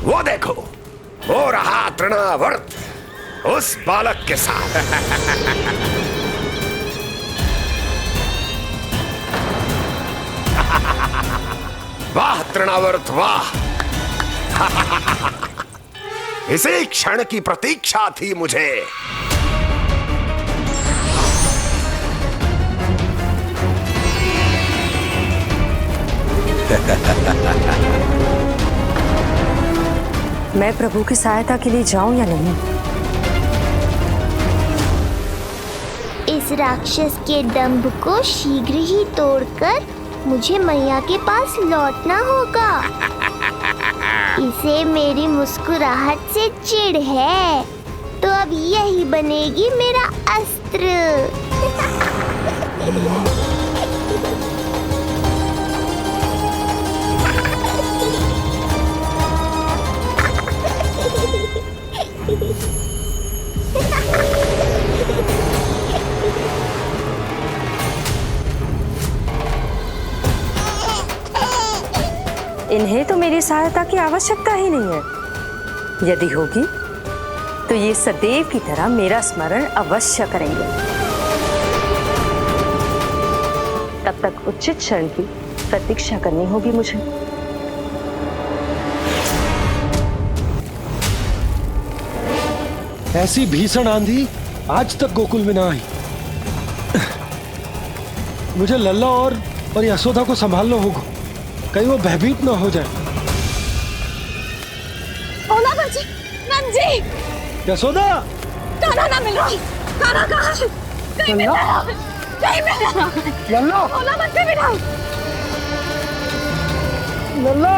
वो देखो, हो रहा तृणावर्त उस बालक के साथ। वाह तृणावर्त वाह! इसी क्षण की प्रतीक्षा थी मुझे। मैं प्रभु की सहायता के लिए जाऊं या नहीं? इस राक्षस के दंभ को शीघ्र ही तोड़कर मुझे मैया के पास लौटना होगा। इसे मेरी मुस्कुराहट से चिढ़ है, तो अब यही बनेगी मेरा अस्त्र। इन्हें तो मेरी सहायता की आवश्यकता ही नहीं है। यदि होगी तो ये सदैव की तरह मेरा स्मरण अवश्य करेंगे। तब तक उचित क्षण की प्रतीक्षा करनी होगी मुझे। ऐसी भीषण आंधी आज तक गोकुल में ना आई। मुझे लल्ला और यशोदा को संभालना होगा, कहीं वो भयभीत ना हो जाए। ओला बंजी, नंजी, यशोदा, कान्हा ना मिल रहा। कान्हा कहाँ है? कहीं मिल रहा है, कहीं मिल रहा है। लल्ला, ओला बंजी मिला। लल्ला,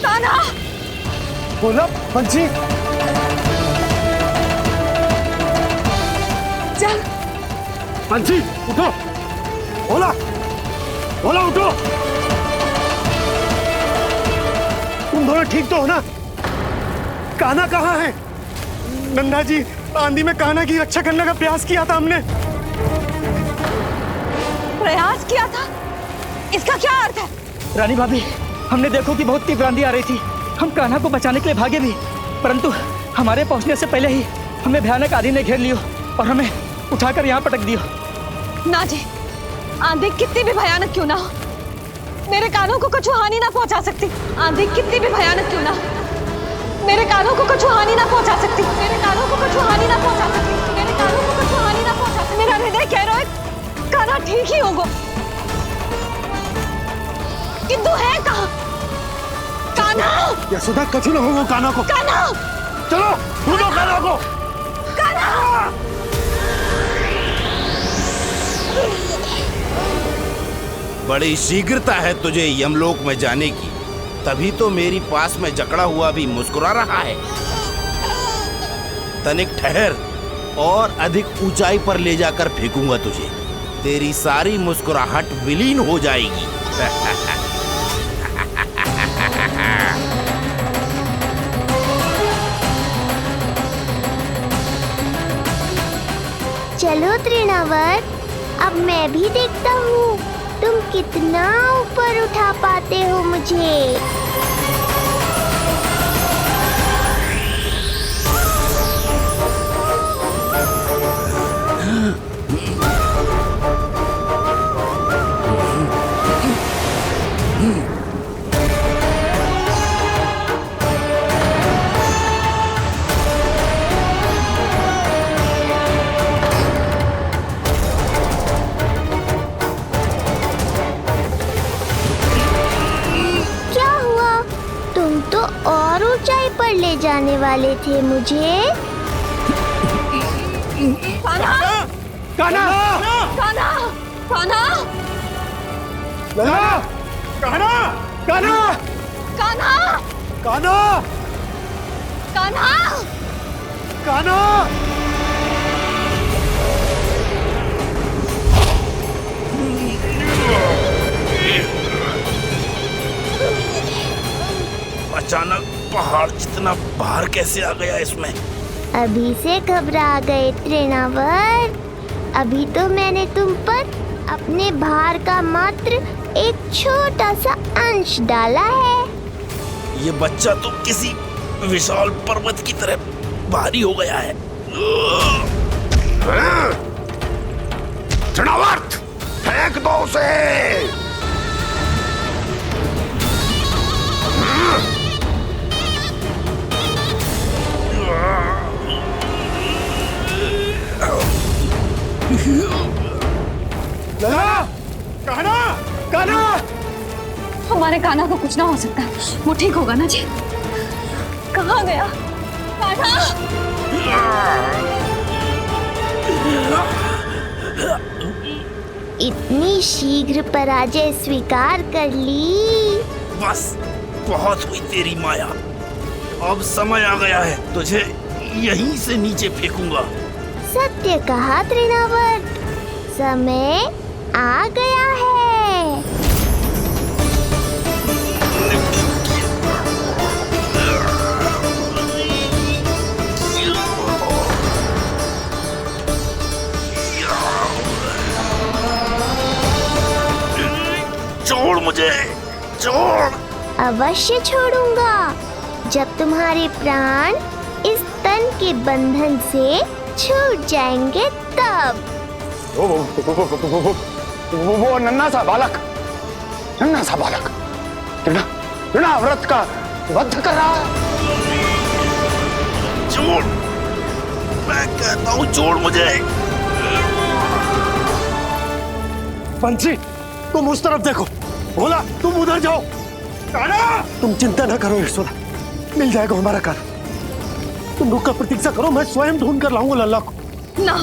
कान्हा, ओला बंजी, चल बंसी उठो। ओला, ओला उठो। तुम दोनों ठीक तो हो ना? कान्हा कहाँ है? नंदा जी, आंधी में कान्हा की रक्षा करने का प्रयास किया था हमने। प्रयास किया था? इसका क्या अर्थ है? रानी भाभी, हमने देखो कि बहुत तीव्र आंधी आ रही थी। हम कान्हा को बचाने के लिए भागे भी, परंतु हमारे पहुंचने से पहले ही हमें भयानक आंधी ने घेर लियो और हमें उठाकर यहाँ पटक दियो। ना जी, आंधी कितनी भी भयानक क्यों ना हो, मेरे कानों को कुछ हानि ना पहुंचा सकती। आंधी कितनी भी भयानक क्यों ना हो, मेरे कानों को कुछ हानि ना पहुंचा सकती। मेरे कानों को कुछ हानि ना पहुंचा सकती। मेरे कानों को कुछ हानि ना पहुंचा सकती। मेरा हृदय कह रहा है कान्हा ठीक ही होगा, किंतु है कहाँ कान्हा? यशोदा, कछु ना हो वो कान्हा को। कान्हा, चलो ढूंढो कान्हा को। कान्हा, बड़ी शीघ्रता है तुझे यमलोक में जाने की, तभी तो मेरी पास में जकड़ा हुआ भी मुस्कुरा रहा है। तनिक ठहर और अधिक ऊंचाई पर ले जाकर फेंकूंगा तुझे, तेरी सारी मुस्कुराहट विलीन हो जाएगी। चलो तृणावर्त, अब मैं भी देखता हूँ तुम कितना ऊपर उठा पाते हो मुझे। और ऊंचाई पर ले जाने वाले थे मुझे। कान्हा! कान्हा! कान्हा! कान्हा! लल्ला! कान्हा! कान्हा! कान्हा! कान्हा! कान्हा! कान्हा! अचानक पहाड़ जितना भार कैसे आ गया इसमें? अभी से घबरा गए तृणावर्त, अभी तो मैंने तुम पर अपने भार का मात्र एक छोटा सा अंश डाला है। ये बच्चा तो किसी विशाल पर्वत की तरह भारी हो गया है। तृणावर्त, फेंक दो उसे। कान्हा! कान्हा! हमारे कान्हा को कुछ ना हो सकता, वो ठीक होगा ना जी? कहाँ गया कान्हा? इतनी शीघ्र पराजय स्वीकार कर ली। बस बहुत हुई तेरी माया, अब समय आ गया है, तुझे यहीं से नीचे फेंकूंगा। सत्य कहा तृणावर्त, समय आ गया है। अवश्य छोड़ूंगा जब तुम्हारे प्राण इस तन के बंधन से छूट जाएंगे तब। वो नन्हा सा बालक व्रत का वध कर रहा है। छोड़, मैं कहता हूँ छोड़ मुझे। पंछी, तुम उस तरफ देखो। भोला, तुम उधर जाओ। तुम चिंता न करो यशोदा, मिल जाएगा हमारा कार। तुम रुक कर प्रतीक्षा करो, मैं स्वयं ढूंढ कर लाऊंगा लल्ला को। ना,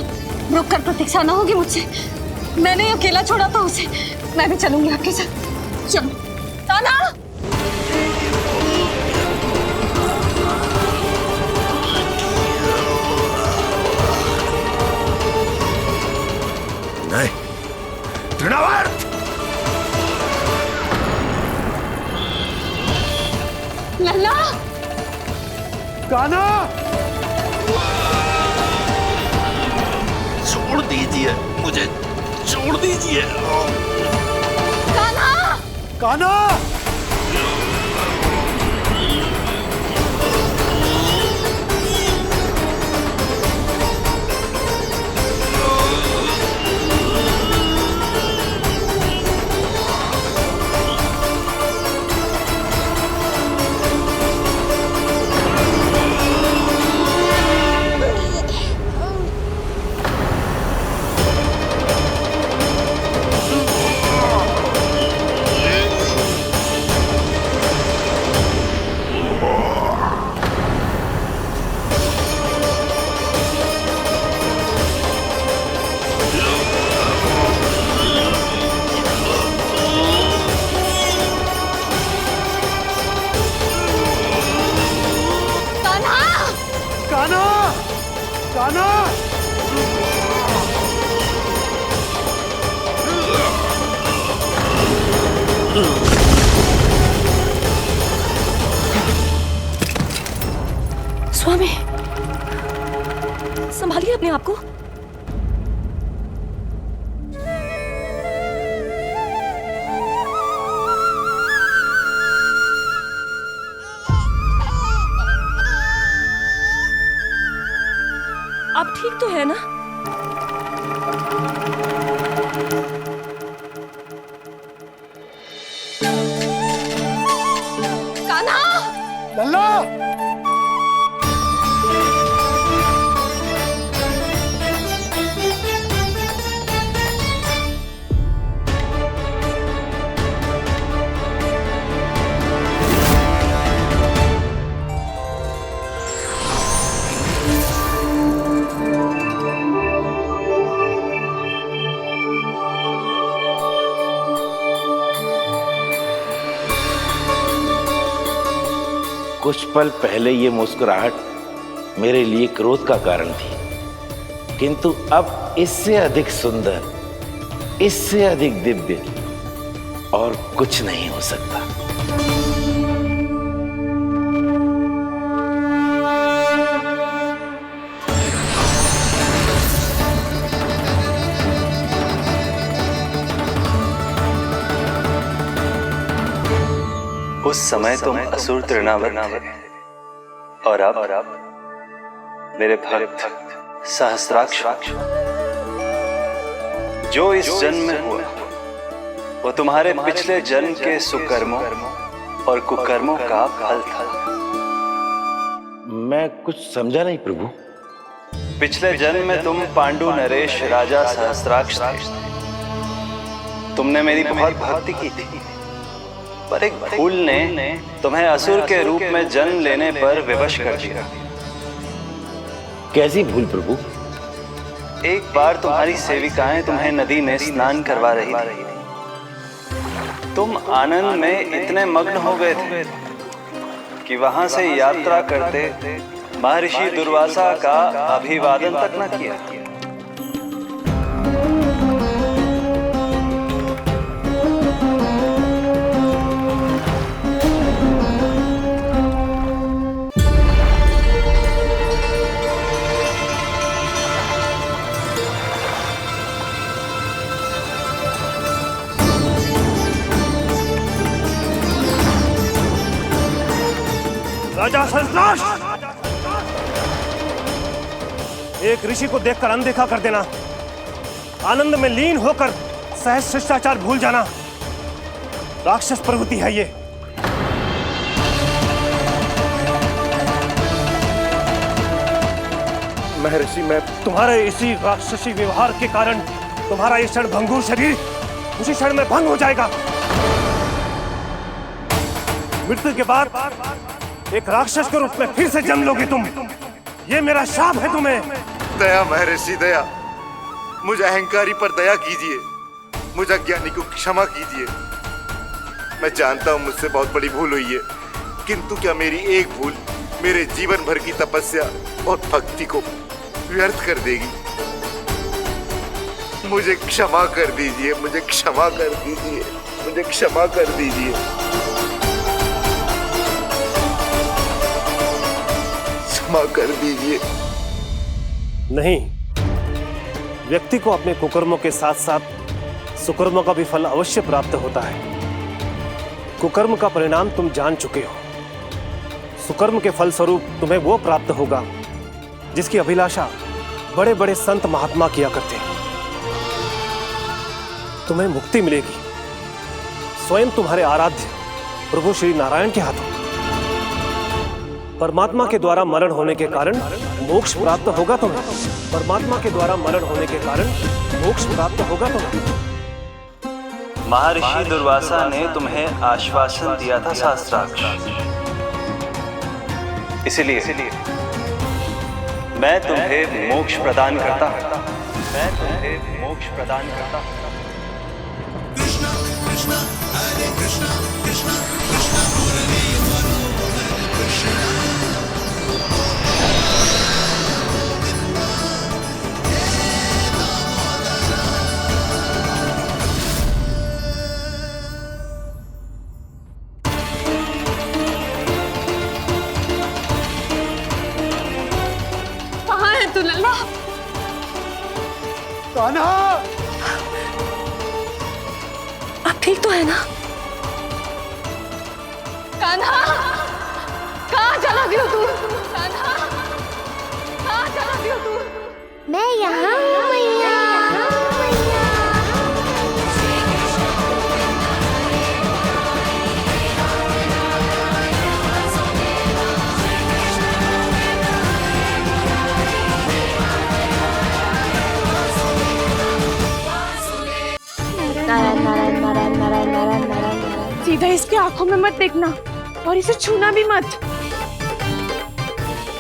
रुक कर प्रतीक्षा ना होगी मुझसे। मैंने अकेला छोड़ा था उसे, मैं भी चलूंगी आपके साथ। चलो ताना। नहीं, तृणावर्त! लल्ला! कान्हा! छोड़ दीजिए मुझे, छोड़ दीजिए। कान्हा! कान्हा! स्वामी, संभालिए अपने आप को। आप ठीक तो है ना? कान्हा! लल्ला! कुछ पल पहले ये मुस्कुराहट मेरे लिए क्रोध का कारण थी, किंतु अब इससे अधिक सुंदर, इससे अधिक दिव्य और कुछ नहीं हो सकता। उस समय तुम असुर तृणावर्त थे और अब मेरे भक्त सहस्राक्ष। जो इस जन्म में हुआ वो तुम्हारे पिछले जन्म के सुकर्मों और कुकर्मों का फल था। मैं कुछ समझा नहीं प्रभु। पिछले जन्म में तुम पांडु नरेश राजा सहस्राक्ष थे। तुमने मेरी बहुत भक्ति की थी, पर एक भूल ने तुम्हें असुर के रूप में जन्म लेने पर विवश कर दिया। कैसी भूल प्रभु? एक बार तुम्हारी सेविकाएं तुम्हें नदी में स्नान करवा रही थी। तुम आनंद में इतने मग्न हो गए थे कि वहां से यात्रा करते महर्षि दुर्वासा का अभिवादन तक न किया। राजा सरनाश! एक ऋषि को देखकर अनदेखा कर देना, आनंद में लीन होकर सहज शिष्टाचार भूल जाना, राक्षस प्रवृत्ति है ये। महर्षि, मैं तुम्हारे इसी राक्षसी व्यवहार के कारण तुम्हारा ये क्षणभंगुर शरीर उसी क्षण में भंग हो जाएगा। मृत्यु के बाद एक राक्षस के रूप में फिर से जन्म लोगे तुम। ये मेरा शाप है तुम्हें। दया महर्षि, दया। मुझे अहंकारी पर दया कीजिए, मुझे अज्ञानी को क्षमा कीजिए। मैं जानता हूँ मुझसे बहुत बड़ी भूल हुई है, किंतु क्या मेरी एक भूल मेरे जीवन भर की तपस्या और भक्ति को व्यर्थ कर देगी? मुझे क्षमा कर दीजिए, मुझे क्षमा कर दीजिए, मुझे क्षमा कर दीजिए। क्षमा कर दीजिए। नहीं, व्यक्ति को अपने कुकर्मों के साथ साथ सुकर्मों का भी फल अवश्य प्राप्त होता है। कुकर्म का परिणाम तुम जान चुके हो। सुकर्म के फल स्वरूप तुम्हें वो प्राप्त होगा जिसकी अभिलाषा बड़े बड़े संत महात्मा किया करते हैं। तुम्हें मुक्ति मिलेगी स्वयं तुम्हारे आराध्य प्रभु श्री नारायण के हाथों। परमात्मा के द्वारा मरण होने के कारण मोक्ष प्राप्त होगा तुम्हें। परमात्मा के द्वारा मरण होने के कारण मोक्ष प्राप्त होगा तुम्हें। महर्षि दुर्वासा ने तुम्हें आश्वासन दिया था शास्त्राक्ष, इसलिए मैं तुम्हें मोक्ष प्रदान करता हूं। मैं तुम्हें मोक्ष प्रदान करता हूं। कृष्ण कृष्ण हरे कृष्ण कृष्ण कृष्ण मुरली मनोहर कृष्ण। कहाँ है तू लल्ला? कान्हा, आप ठीक तो है ना? कान्हा, कहाँ चला गया तू? कान्हा, कहाँ चला गया तू? मैं यहाँ हूँ मैया। नारायण नारायण नारायण नारायण नारायण नारायण। सीधा इसके आंखों में मत देखना और इसे छूना भी मत।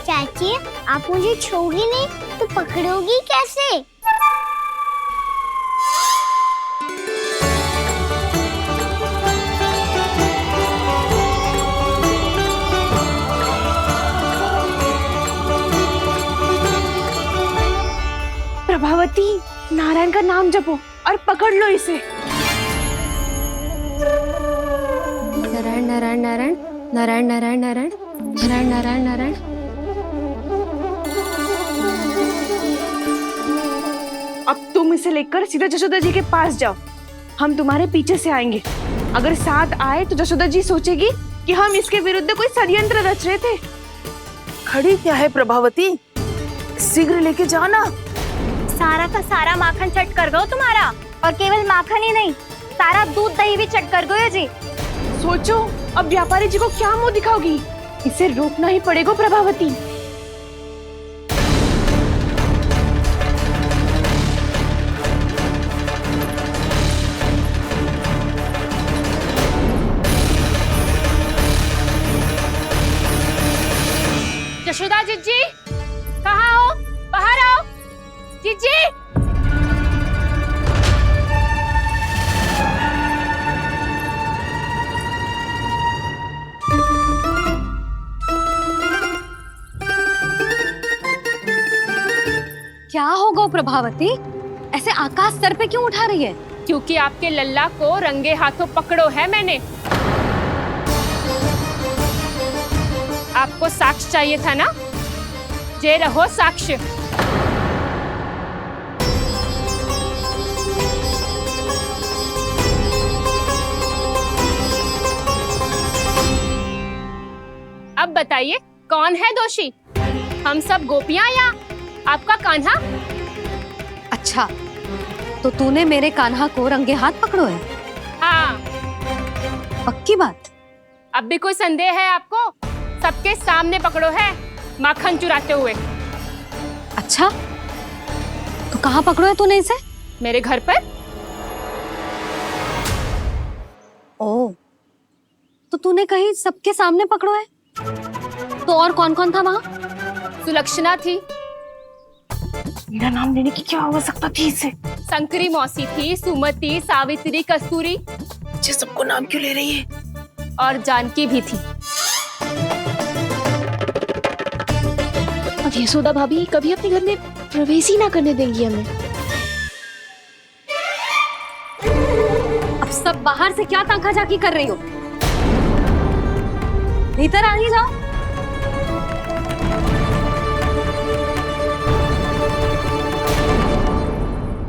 चाची, आप मुझे छोड़ोगी नहीं तो पकड़ोगी कैसे? प्रभावती, नारायण का नाम जपो और पकड़ लो इसे। नारायण नारायण नारायण नारायण नारायण नारायण नारायण नारायण नारायण। अब तुम इसे लेकर सीधा जशोदा जी के पास जाओ, हम तुम्हारे पीछे से आएंगे। अगर साथ आए तो जशोदा जी सोचेगी कि हम इसके विरुद्ध कोई षड्यंत्र रच रहे थे। खड़ी क्या है प्रभावती, शीघ्र लेके जाना। सारा का सारा माखन चट कर गयो तुम्हारा, और केवल माखन ही नहीं, सारा दूध दही भी चट कर गयो जी। सोचो अब व्यापारी जी को क्या मुंह दिखाओगी? इसे रोकना ही पड़ेगा प्रभावती। जशोदा जीजी, कहाँ हो? बाहर आओ जीजी। क्या होगा प्रभावती? ऐसे आकाश सर पे क्यों उठा रही है? क्योंकि आपके लल्ला को रंगे हाथों पकड़ो है मैंने। आपको साक्ष्य चाहिए था ना? जे रहो साक्ष्य। अब अब बताइए कौन है दोषी, हम सब गोपियां या आपका कान्हा? अच्छा, तो तूने मेरे कान्हा को रंगे हाथ पकड़ो है? हाँ। पक्की बात? अब भी कोई संदेह है आपको? सबके सामने पकड़ो है माखन चुराते हुए। अच्छा, तो कहाँ पकड़ो है तूने इसे? मेरे घर पर। ओ, तो तूने कहीं सबके सामने पकड़ो है? तो और कौन कौन था वहाँ? सुलक्षणा थी। मेरा नाम लेने की क्या आवश्यकता थी इसे? शंकरी मौसी थी, सुमति, सावित्री, कस्तूरी। ये सबको नाम क्यों ले रही है? और जानकी भी थी। अब यशोदा भाभी कभी अपने घर में प्रवेश ही ना करने देंगी हमें। अब सब बाहर से क्या ताका झाकी कर रही हो? भीतर आ ही जाओ।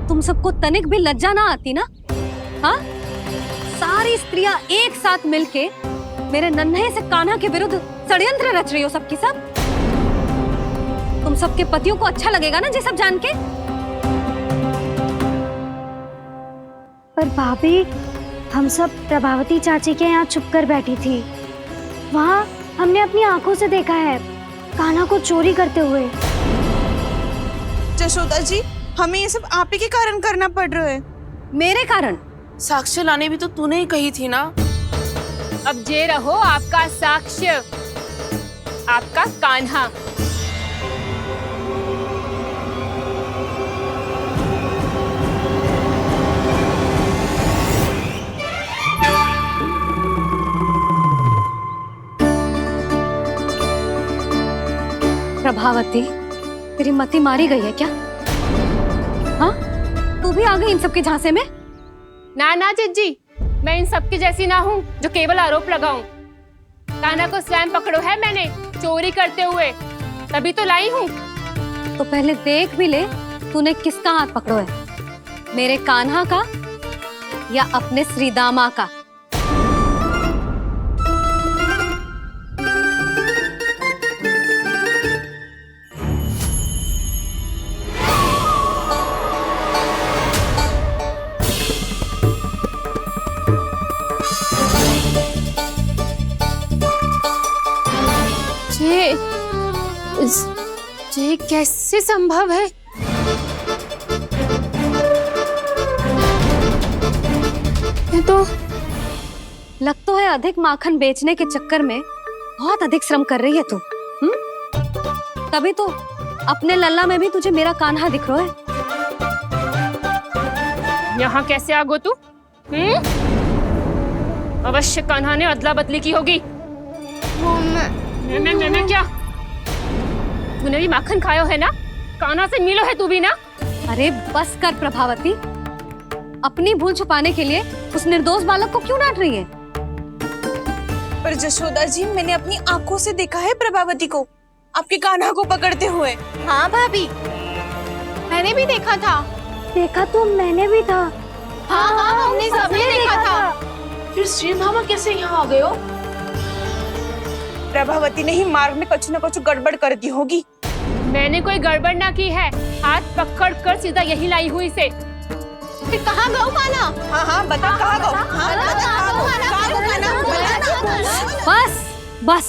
तुम सबको तनिक भी लज्जा ना आती ना? हाँ, सारी स्त्रियां एक साथ मिलके मेरे नन्हे से कान्हा के विरुद्ध षड्यंत्र रच रही हो सबकी सब। तुम सबके पतियों को अच्छा लगेगा ना ये सब जान के? पर भाभी, हम सब प्रभावती चाची के यहाँ छुप कर बैठी थी। वहाँ हमने अपनी आंखों से देखा है कान्हा को चोरी करते हुए। यशोदा जी, हमें ये सब आप ही के कारण करना पड़ रहा है। मेरे कारण? साक्ष्य लाने भी तो तूने ही कही थी ना। अब जे रहो आपका साक्ष्य, आपका कान्हा। प्रभावती, तेरी मति मारी गई है क्या? हाँ, तू भी आ गई इन सबके झांसे में? ना ना जिज्जी, मैं इन सबकी जैसी ना हूँ जो केवल आरोप लगाऊं। कान्हा को स्वयं पकड़ो है मैंने चोरी करते हुए, तभी तो लाई हूँ। तो पहले देख भी ले तूने किसका हाथ पकड़ो है, मेरे कान्हा का या अपने श्रीदामा का? ये कैसे संभव है? ये तो लग तो है अधिक माखन बेचने के चक्कर में बहुत अधिक श्रम कर रही है तू। तभी तो अपने लल्ला में भी तुझे मेरा कान्हा दिख रहा है। यहाँ कैसे आ गो तू? अवश्य कान्हा ने अदला बदली की होगी। मैं क्या? तूने भी माखन खायो है ना? कान्हा से मिलो है तू भी ना? अरे बस कर प्रभावती, अपनी भूल छुपाने के लिए उस निर्दोष बालक को क्यों डांट रही है? पर यशोदा जी, मैंने अपनी आंखों से देखा है प्रभावती को आपके कान्हा को पकड़ते हुए। हाँ भाभी, मैंने भी देखा था। देखा तो मैंने भी था। हाँ हाँ, हमने सबने देखा था। फिर श्रीधामा कैसे यहाँ आ गए हो? प्रभावती ने ही मार्ग में कुछ न कुछ गड़बड़ कर दी होगी। मैंने कोई गड़बड़ ना की है, हाथ पकड़ कर सीधा यही लाई हुई से। फिर कहाँ गौ कान्हा? हाँ हाँ, बता कहाँ गौ? बस बस,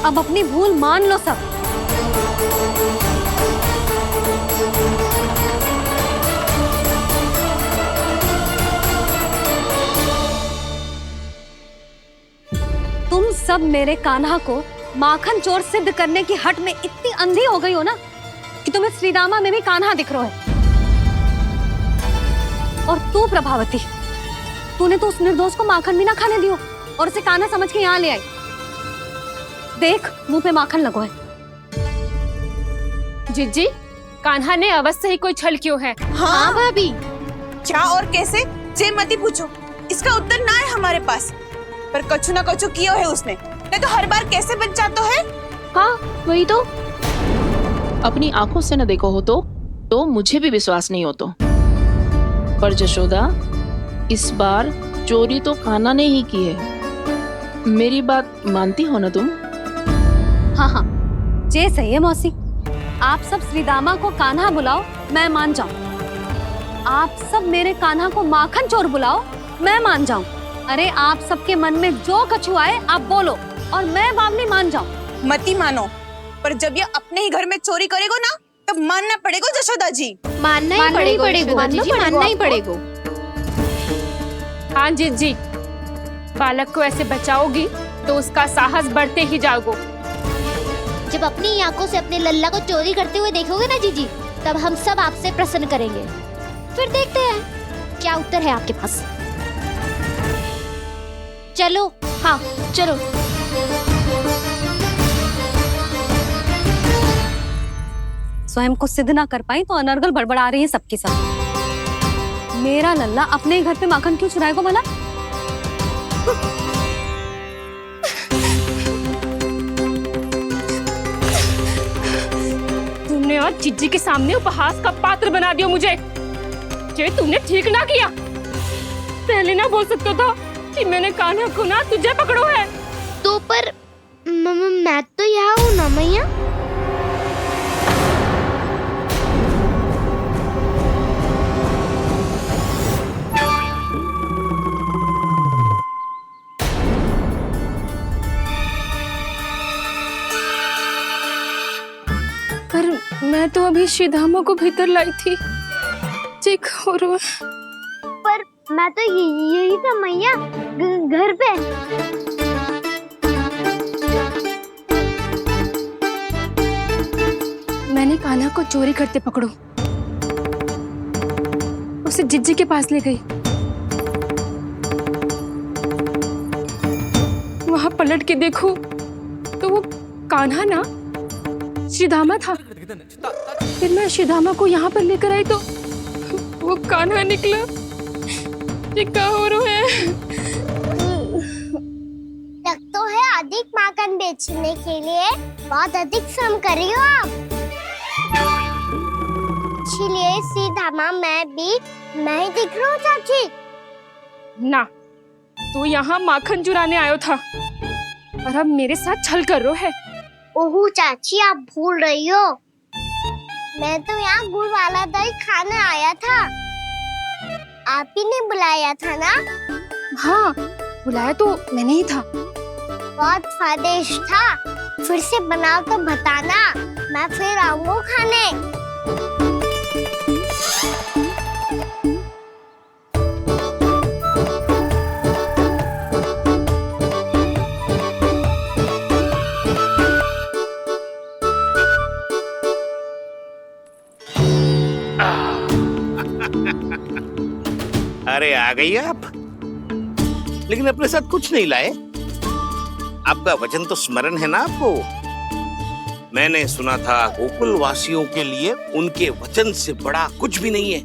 अब अपनी भूल मान लो सब। तुम सब मेरे कान्हा को माखन चोर सिद्ध करने की हट में इतनी अंधी हो गई हो ना कि तुम्हें श्रीदामा में भी कान्हा दिख रहा है। और तू प्रभावती, तूने तो उस निर्दोष को माखन भी ना खाने दियो और उसे कान्हा समझ के यहाँ ले आई। देख, मुंह पे माखन लगो है। जिज्जी, कान्हा ने अवश्य ही कोई छल क्यों है। हाँ भाभी, क्या और कैसे जे मती पूछो, इसका उत्तर ना है हमारे पास। पर कछु ना कछु किया है उसने, नहीं तो हर बार कैसे बच जाता है। हाँ वही तो, अपनी आंखों से न देखो हो तो मुझे भी विश्वास नहीं हो तो। पर यशोदा, इस बार चोरी तो कान्हा ने ही की है। मेरी बात मानती हो ना तुम? हाँ हाँ, जे सही है मौसी। आप सब श्रीदामा को कान्हा बुलाओ, मैं मान जाऊं। आप सब मेरे कान्हा को माखन चोर बुलाओ, मैं मान जाऊं। अरे आप सबके मन में जो कछु आए आप बोलो और मैं बावली मान जाऊं। मती मानो, पर जब ये अपने ही घर में चोरी करेगो ना तब मानना पड़ेगा जशोदा जी। मानना ही पड़ेगा जी, मानना ही पड़ेगा। हाँ जी, बालक को ऐसे बचाओगी तो उसका साहस बढ़ते ही जाओगे। जब अपनी आंखों से अपने लल्ला को चोरी करते हुए देखोगे ना जीजी, तब हम सब आपसे प्रसन्न करेंगे। फिर देखते हैं क्या उत्तर है आपके पास। चलो। हाँ चलो। स्वयं को सिद्ध ना कर पाई तो अनर्गल बड़बड़ा रही है सबकी सब। मेरा लल्ला अपने घर पे माखन क्यों चुराएगा भला? तुमने आज जीजी के सामने उपहास का पात्र बना दिया मुझे। ये तुमने ठीक ना किया। पहले ना बोल सकता था कि मैंने कान्हा को ना तुझे पकड़ो है। तो पर मैं तो यहाँ हूँ ना मैया। पर मैं तो अभी श्रीधामा को भीतर लाई थी। चेक हो रहा। पर मैं तो यही था मैया, घर पे। मैंने कान्हा को चोरी करते पकड़ो, उसे जिज्जी के पास ले गई। वहां पलट के देखो तो वो कान्हा ना श्रीधामा था। फिर मैं श्रीधामा को यहाँ पर लेकर आई तो वो कान्हा निकला। ये क्या हो रहा है? लग तो है अधिक माखन बेचने के लिए बहुत अधिक श्रम कर रही हो आप। इसलिए श्रीधामा मैं ही दिख रहा हूँ चाची। ना, तू यहाँ माखन चुराने आयो था और अब मेरे साथ छल कर रो है। ओह चाची, आप भूल रही हो, मैं तो यहाँ गुड़ वाला दही खाने आया था। आप ही ने बुलाया था ना? हाँ, बुलाया तो मैंने ही था। बहुत स्वादिष्ट था। फिर से बनाओ तो बताना, मैं फिर आऊंगा खाने। अरे आ गई आप, लेकिन अपने साथ कुछ नहीं लाए। आपका वचन तो स्मरण है ना आपको? मैंने सुना था गोकुल वासियों के लिए उनके वचन से बड़ा कुछ भी नहीं है,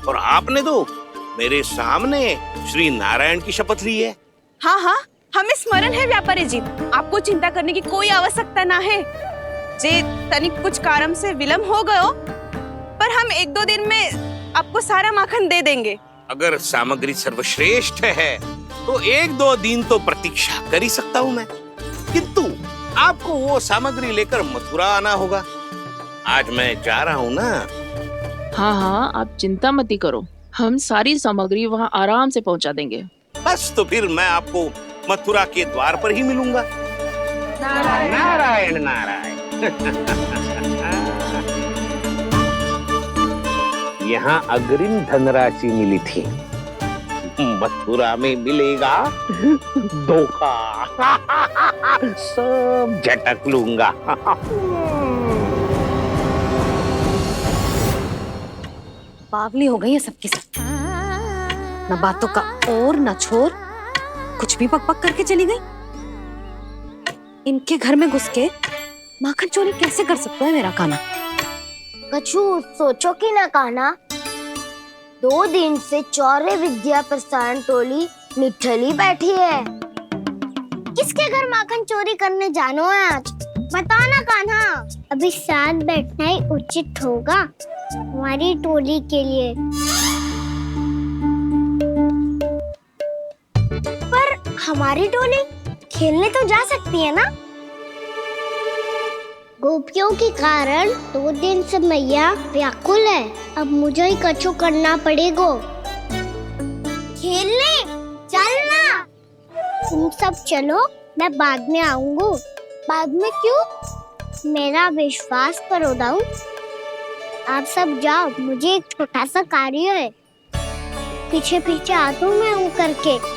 और आपने तो मेरे सामने श्री नारायण की शपथ ली है। हाँ हाँ, हमें स्मरण है व्यापारी जी। आपको चिंता करने की कोई आवश्यकता ना है। जे तनिक कुछ कारण से विलंब हो गयो, पर हम 1-2 दिन में आपको सारा माखन दे देंगे। अगर सामग्री सर्वश्रेष्ठ है तो 1-2 दिन तो प्रतीक्षा कर ही सकता हूँ मैं, किंतु आपको वो सामग्री लेकर मथुरा आना होगा। आज मैं जा रहा हूँ ना। हाँ हाँ, आप चिंता मत ही करो, हम सारी सामग्री वहाँ आराम से पहुँचा देंगे। बस तो फिर मैं आपको मथुरा के द्वार पर ही मिलूंगा। नारायण नारायण। यहाँ अग्रिम धनराशि मिली थी, मथुरा में मिलेगा धोखा। सब झटक लूंगा। बावली हो गई है सबकी सब। न बातों का और न छोर, कुछ भी पक पक करके चली गई। इनके घर में घुस के माखन चोरी कैसे कर सकता है मेरा कान्हा? कछु सोचो कि ना कान्हा, 2 दिन से चौर्य विद्या प्रसारण टोली निठली बैठी है। किसके घर माखन चोरी करने जानो है आज? बताना कान्हा। अभी साथ बैठना ही उचित होगा हमारी टोली के लिए। हमारी डोली खेलने तो जा सकती है ना? गोपियों के कारण 2 दिन से मैया व्याकुल है। अब मुझे ही कछु करना पड़ेगा। खेलने चलना। तुम सब चलो, मैं बाद में आऊंगा। बाद में क्यों? मेरा विश्वास करो दाऊ। आप सब जाओ, मुझे एक छोटा सा कार्य है। पीछे पीछे आता हूँ मैं हूँ करके।